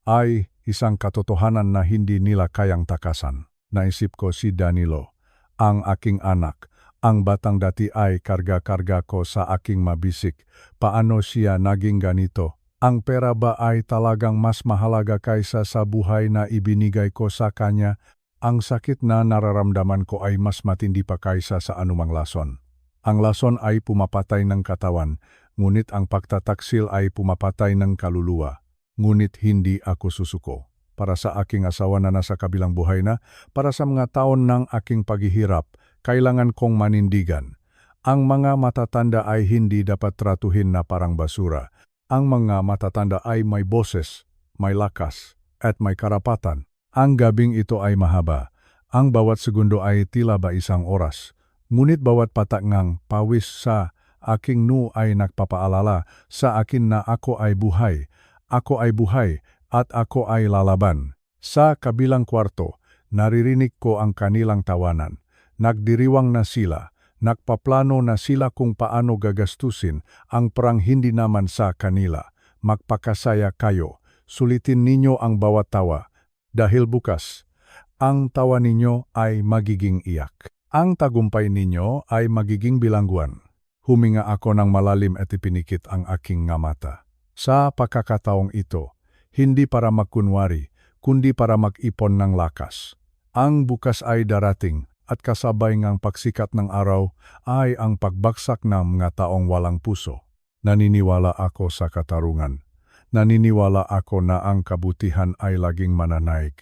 ay isang katotohanan na hindi nila kayang takasan. Naisip ko si Danilo, ang aking anak. Ang batang dati ay karga-karga ko sa aking mabisik. Paano siya naging ganito? Ang pera ba ay talagang mas mahalaga kaysa sa buhay na ibinigay ko sa kanya? Ang sakit na nararamdaman ko ay mas matindi pa kaysa sa anumang lason. Ang lason ay pumapatay ng katawan, ngunit ang pagtataksil ay pumapatay ng kaluluwa. Ngunit hindi ako susuko. Para sa aking asawa na nasa kabilang buhay na, para sa mga taon ng aking paghihirap, kailangan kong manindigan. Ang mga matatanda ay hindi dapat tratuhin na parang basura. Ang mga matatanda ay may boses, may lakas, at may karapatan. Ang gabing ito ay mahaba. Ang bawat segundo ay tila ba isang oras. Ngunit bawat patak ng pawis sa aking noo ay nagpapaalala sa akin na ako ay buhay. Ako ay buhay at ako ay lalaban. Sa kabilang kwarto, naririnig ko ang kanilang tawanan. Nagdiriwang na sila. Nagpaplano na sila kung paano gagastusin ang perang hindi naman sa kanila. Magpakasaya kayo. Sulitin ninyo ang bawat tawa. Dahil bukas, ang tawa ninyo ay magiging iyak. Ang tagumpay ninyo ay magiging bilangguan. Huminga ako ng malalim at ipinikit ang aking nga mata. Sa pagkakataong ito, hindi para magkunwari, kundi para mag-ipon ng lakas. Ang bukas ay darating at kasabay ngang pagsikat ng araw ay ang pagbagsak ng mga taong walang puso. Naniniwala ako sa katarungan. Naniniwala ako na ang kabutihan ay laging mananaig.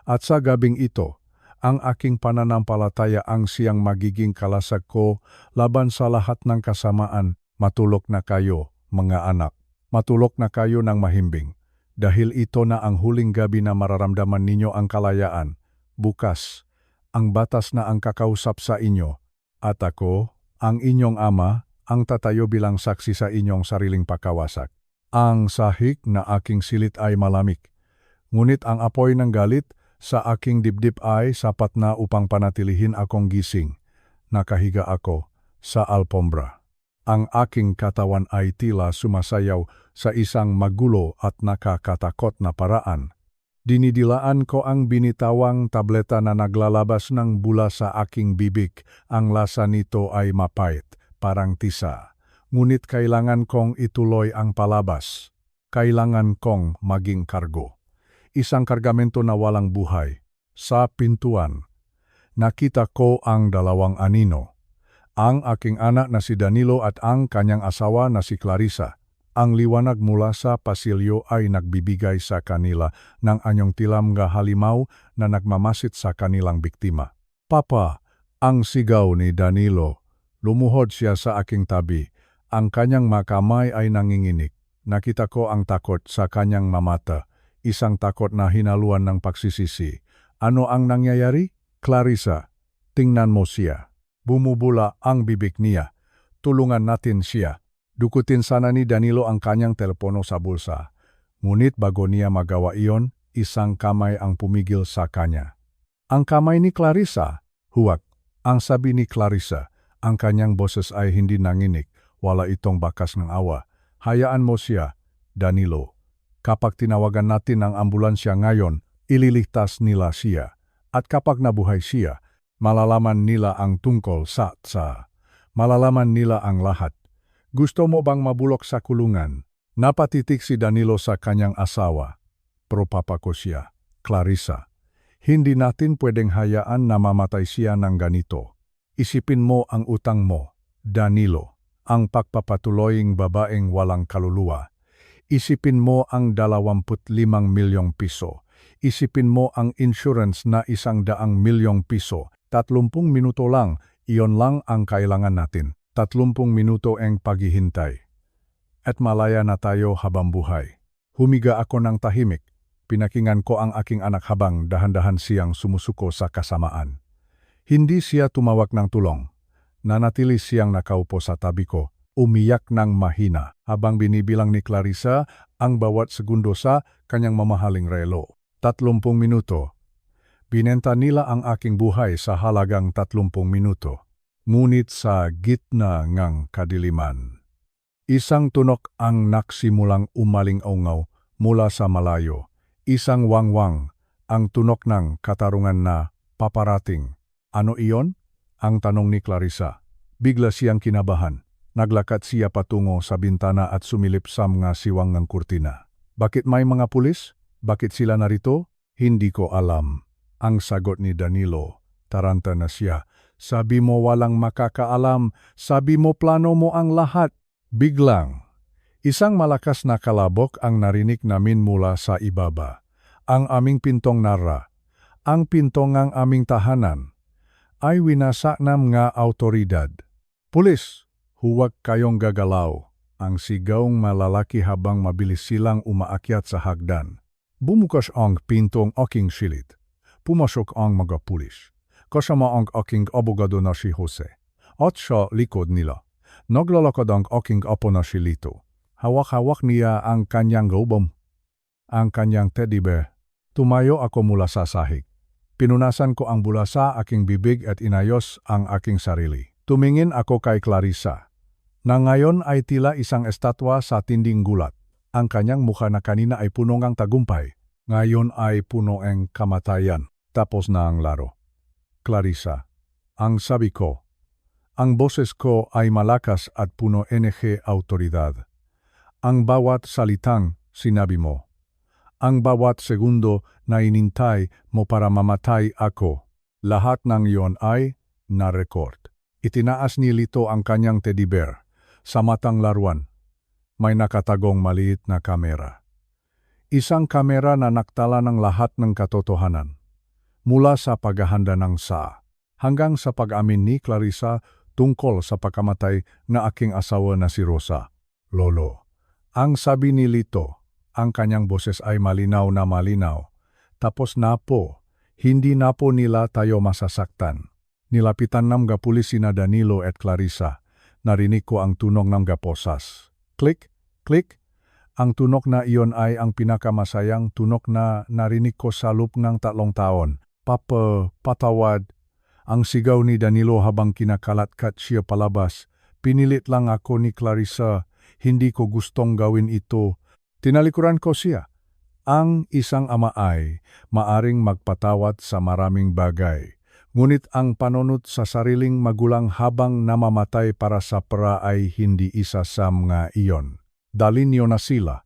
At sa gabing ito, ang aking pananampalataya ang siyang magiging kalasag ko laban sa lahat ng kasamaan. Matulog na kayo, mga anak. Matulog na kayo ng mahimbing. Dahil ito na ang huling gabi na mararamdaman ninyo ang kalayaan. Bukas, ang batas na ang kakausap sa inyo. At ako, ang inyong ama, ang tatayo bilang saksi sa inyong sariling pagkawasak. Ang sahig na aking silit ay malamig, ngunit ang apoy ng galit sa aking dibdib ay sapat na upang panatilihin akong gising. Nakahiga ako sa alpombra. Ang aking katawan ay tila sumasayaw sa isang magulo at nakakatakot na paraan. Dinidilaan ko ang binitawang tableta na naglalabas ng bula sa aking bibig. Ang lasa nito ay mapait, parang tisa. Ngunit kailangan kong ituloy ang palabas. Kailangan kong maging kargo. Isang kargamento na walang buhay. Sa pintuan, nakita ko ang dalawang anino. Ang aking anak na si Danilo at ang kanyang asawa na si Clarissa. Ang liwanag mula sa pasilyo ay nagbibigay sa kanila ng anyong tilam nga halimaw na nagmamasid sa kanilang biktima. Papa, ang sigaw ni Danilo. Lumuhod siya sa aking tabi. Ang kanyang makamay ay nanginginig. Nakita ko ang takot sa kanyang mamata. Isang takot na hinaluan ng pagsisisi. Ano ang nangyayari? Clarissa, tingnan mo siya. Bumubula ang bibig niya. Tulungan natin siya. Dukutin sana ni Danilo ang kanyang telepono sa bulsa. Ngunit bago niya magawa iyon, isang kamay ang pumigil sa kanya. Ang kamay ni Clarissa. Huwag. Ang sabi ni Clarissa. Ang kanyang boses ay hindi nanginig. Wala itong bakas ng awa. Hayaan mo siya, Danilo. Kapag tinawagan natin ang ambulansya ngayon, ililigtas nila siya. At kapag nabuhay siya, malalaman nila ang tungkol sa malalaman nila ang lahat. Gusto mo bang mabulok sa kulungan? Napatitik si Danilo sa kanyang asawa. Propapa ko siya, Clarissa. Hindi natin pwedeng hayaan na mamatay siya ng ganito. Isipin mo ang utang mo, Danilo. Ang pagpapatuloying babaeng walang kaluluwa. Isipin mo ang 25 milyong piso. Isipin mo ang insurance na 100 milyong piso. 30 minuto lang, iyon lang ang kailangan natin. 30 minuto ang paghihintay. At malaya na tayo habang buhay. Humiga ako ng tahimik. Pinakingan ko ang aking anak habang dahan-dahan siyang sumusuko sa kasamaan. Hindi siya tumawag ng tulong. Nanatili siyang nakaupo sa tabi ko, umiyak ng mahina habang binibilang ni Clarissa ang bawat segundo sa kanyang mamahaling relo. 30 minuto. Binenta nila ang aking buhay sa halagang 30 minuto. Ngunit sa gitna ng kadiliman. Isang tunok ang naksimulang umaling-ungaw mula sa malayo. Isang wangwang, ang tunok ng katarungan na paparating. Ano iyon? Ang tanong ni Clarissa. Bigla siyang kinabahan. Naglakad siya patungo sa bintana at sumilip sa mga siwang ng kurtina. Bakit may mga pulis? Bakit sila narito? Hindi ko alam. Ang sagot ni Danilo, taranta na siya. Sabi mo walang makakaalam, sabi mo plano mo ang lahat. Biglang, isang malakas na kalabok ang narinig namin mula sa ibaba. Ang aming pintong nara, ang pintong ng aming tahanan, ay winasak ng mga autoridad. Pulis, huwag kayong gagalaw. Ang sigaw malalaki habang mabilis silang umaakyat sa hagdan. Bumukas ang pintong aking silid. Pumasok ang mga pulis. Kasama ang aking abogado na si Jose. At sa likod nila, naglalakad ang aking apo na si Lito. Hawak-hawak niya ang kanyang gobom. Ang kanyang teddy bear. Tumayo ako mula sa sahig. Pinunasan ko ang bula sa aking bibig at inayos ang aking sarili. Tumingin ako kay Clarissa, na ngayon ay tila isang estatwa sa tinding gulat. Ang kanyang mukha na kanina ay puno ng tagumpay. Ngayon ay puno ng kamatayan. Tapos na ang laro. Clarissa, ang sabi ko, ang boses ko ay malakas at puno ng autoridad. Ang bawat salitang sinabi mo, ang bawat segundo na inintay mo para mamatay ako, lahat ng iyon ay na-record. Itinaas ni Lito ang kanyang teddy bear. Sa matang laruan, may nakatagong maliit na kamera. Isang kamera na naktala ng lahat ng katotohanan. Mula sa paghahanda ng hanggang sa pag-amin ni Clarissa tungkol sa pagkamatay na aking asawa na si Rosa. Lolo, ang sabi ni Lito, ang kanyang boses ay malinaw na malinaw. Tapos na po, hindi na po nila tayo masasaktan. Nilapitan ng pulis sina Danilo at Clarissa. Narinig ko ang tunog ng posas. Click, click. Ang tunog na iyon ay ang pinakamasayang tunog na narinig ko sa loob ng 3 taon. Papa, patawad. Ang sigaw ni Danilo habang kinakalatkat siya palabas. Pinilit lang ako ni Clarissa, hindi ko gustong gawin ito. Tinalikuran ko siya. Ang isang ama ay maaring magpatawad sa maraming bagay. Ngunit ang panunot sa sariling magulang habang namamatay para sa pera ay hindi isa sa mga iyon. Dalhin niyo na sila.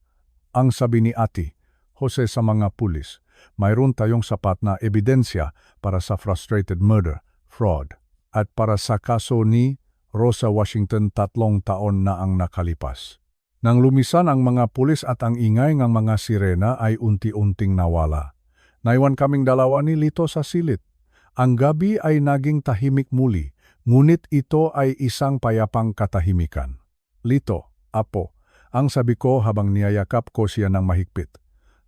Ang sabi ni Ate Jose sa mga pulis, mayroon tayong sapat na ebidensya para sa frustrated murder, fraud, at para sa kaso ni Rosa Washington 3 taon na ang nakalipas. Nang lumisan ang mga pulis at ang ingay ng mga sirena ay unti-unting nawala. Naiwan kaming dalawa ni Lito sa silid. Ang gabi ay naging tahimik muli, ngunit ito ay isang payapang katahimikan. Lito, apo, ang sabi ko habang niyayakap ko siya ng mahigpit.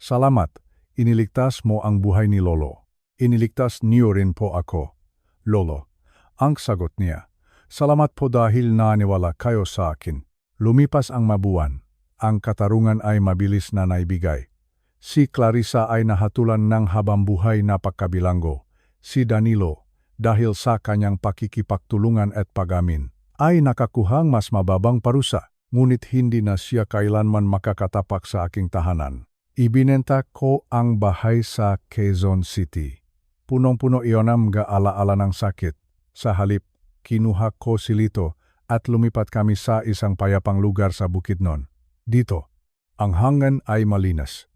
Salamat, iniligtas mo ang buhay ni Lolo. Iniligtas niyo rin po ako. Lolo, ang sagot niya. Salamat po dahil naniwala kayo sa akin. Lumipas ang mabuwan. Ang katarungan ay mabilis na naibigay. Si Clarissa ay nahatulan ng habang buhay na pagkabilanggo. Si Danilo, dahil sa kanyang pakikipagtulungan at pagamin, ay nakakuhang mas mababang parusa. Ngunit hindi na siya kailanman makakatapak sa aking tahanan. Ibinenta ko ang bahay sa Quezon City. Punong-puno iyon ang alaala ng sakit. Sa halip, kinuha ko si Lito at lumipat kami sa isang payapang lugar sa Bukidnon. Dito, ang hangin ay malinas.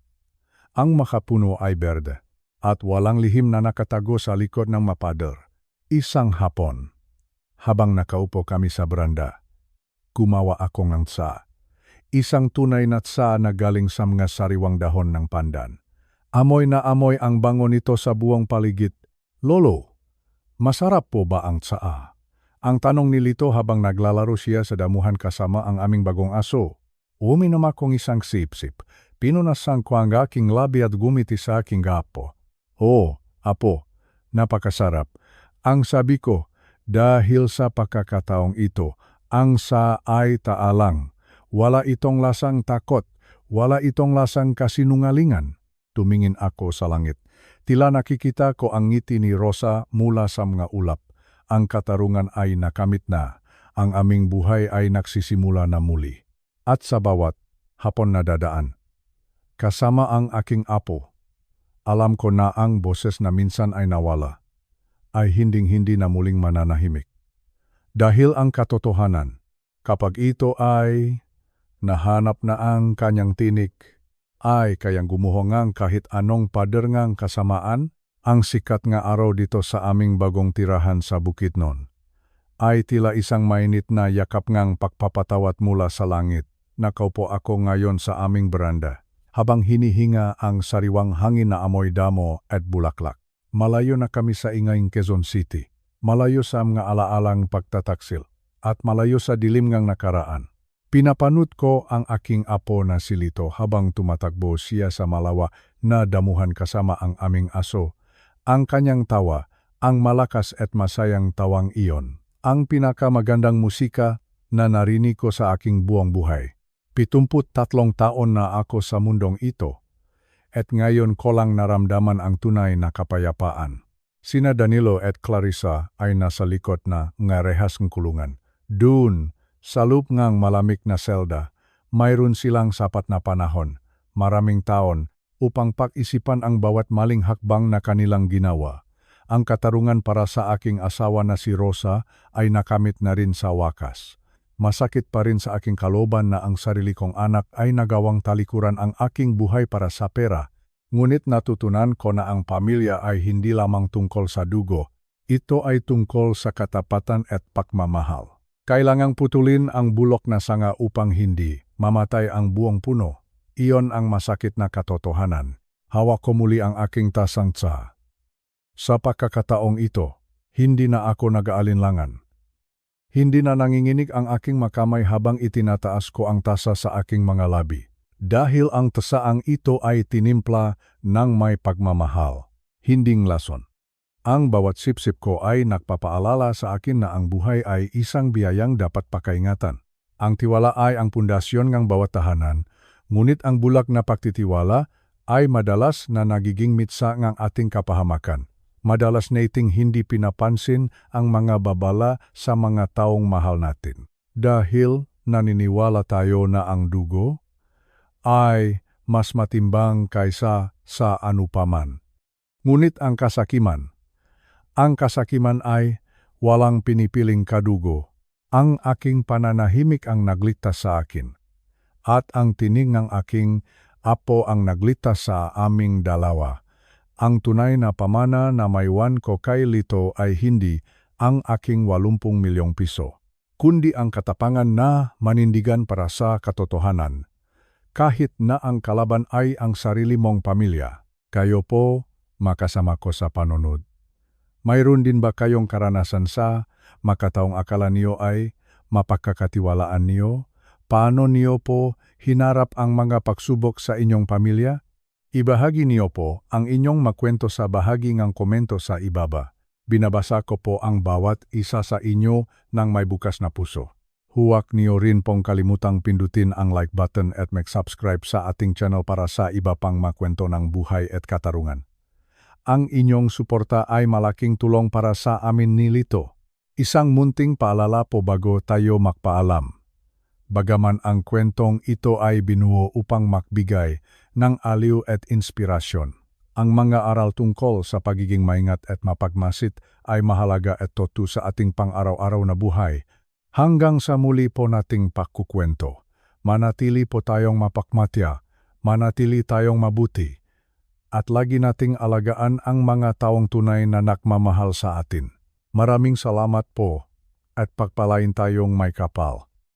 Ang makapuno ay berde. At walang lihim na nakatago sa likod ng mapader. Isang hapon, habang nakaupo kami sa beranda, gumawa ako ng tsa. Isang tunay na tsa na galing sa mga sariwang dahon ng pandan. Amoy na amoy ang bango nito sa buong paligid. Lolo, masarap po ba ang tsaa? Ang tanong ni Lito habang naglalaro siya sa damuhan kasama ang aming bagong aso. Uminom akong isang sip-sip. Pinunasan ko ang aking labi at gumiti sa aking gapo. Oh, apo, napakasarap. Ang sabi ko, dahil sa pagkakataong ito, ang sa ay taalang. Wala itong lasang takot, wala itong lasang kasinungalingan. Tumingin ako sa langit. Tila nakikita ko ang ngiti ni Rosa mula sa mga ulap. Ang katarungan ay nakamit na, ang aming buhay ay nagsisimula na muli. At sa bawat hapon na dadaan, kasama ang aking apo, alam ko na ang boses na minsan ay nawala, ay hinding-hindi na muling mananahimik. Dahil ang katotohanan, kapag ito ay nahanap na ang kanyang tinik, ay kayang gumuhongang kahit anong pader ngang kasamaan. Ang sikat nga araw dito sa aming bagong tirahan sa Bukidnon ay tila isang mainit na yakap ngang pagpapatawat mula sa langit. Nakaupo ako ngayon sa aming beranda habang hinihinga ang sariwang hangin na amoy damo at bulaklak. Malayo na kami sa ingayng Quezon City, malayo sa mga alaalang pagtataksil, at malayo sa dilim ngang nakaraan. Pinapanut ko ang aking apo na si Lito habang tumatakbo siya sa malawa na damuhan kasama ang aming aso. Ang kanyang tawa, ang malakas at masayang tawang iyon, ang pinakamagandang musika na narinig ko sa aking buong buhay. 73 taon na ako sa mundong ito, at ngayon ko lang naramdaman ang tunay na kapayapaan. Sina Danilo at Clarissa ay nasa likod na nga rehas ng kulungan. Doon, sa loob ngang malamig na selda, mayroon silang sapat na panahon, maraming taon, upang pag-isipan ang bawat maling hakbang na kanilang ginawa. Ang katarungan para sa aking asawa na si Rosa ay nakamit na rin sa wakas. Masakit pa rin sa aking kalooban na ang sarili kong anak ay nagawang talikuran ang aking buhay para sa pera. Ngunit natutunan ko na ang pamilya ay hindi lamang tungkol sa dugo. Ito ay tungkol sa katapatan at pagmamahal. Kailangang putulin ang bulok na sanga upang hindi mamatay ang buong puno. Iyon ang masakit na katotohanan. Hawak ko muli ang aking tasang tsa. Sa pagkakataong ito, hindi na ako nag-aalinlangan. Hindi na nanginginig ang aking makamay habang itinataas ko ang tasa sa aking mga labi. Dahil ang tasaang ito ay tinimpla ng may pagmamahal, hinding lason. Ang bawat sip-sip ko ay nagpapaalala sa akin na ang buhay ay isang biyayang dapat pakaingatan. Ang tiwala ay ang pundasyon ng bawat tahanan, ngunit ang bulak na pagtitiwala ay madalas na nagiging mitsa ng ating kapahamakan. Madalas nating hindi pinapansin ang mga babala sa mga taong mahal natin. Dahil naniniwala tayo na ang dugo ay mas matimbang kaysa sa anupaman. Ngunit ang kasakiman ay walang pinipiling kadugo. Ang aking pananahimik ang nagligtas sa akin, at ang tinig ng aking apo ang nagligtas sa aming dalawa. Ang tunay na pamana na maiwan ko kay Lito ay hindi ang aking 80 milyong piso, kundi ang katapangan na manindigan para sa katotohanan. Kahit na ang kalaban ay ang sarili mong pamilya, kayo po makasama ko sa panunod. Mayroon din ba kayong karanasan sa makataong akala niyo ay mapagkakatiwalaan niyo? Paano niyo po hinarap ang mga pagsubok sa inyong pamilya? Ibahagi niyo po ang inyong makwento sa bahagi ng komento sa ibaba. Binabasa ko po ang bawat isa sa inyo ng may bukas na puso. Huwag niyo rin pong kalimutang pindutin ang like button at mag-subscribe sa ating channel para sa iba pang makwento ng buhay at katarungan. Ang inyong suporta ay malaking tulong para sa amin ni Lito. Isang munting paalala po bago tayo magpaalam. Bagaman ang kwentong ito ay binuo upang magbigay ng aliw at inspirasyon, ang mga aral tungkol sa pagiging maingat at mapagmasid ay mahalaga at totoo sa ating pang-araw-araw na buhay. Hanggang sa muli po nating pagkukwento, manatili po tayong mapagmatya, manatili tayong mabuti, at lagi nating alagaan ang mga taong tunay na nagmamahal sa atin. Maraming salamat po, at pagpalain tayong may kapal.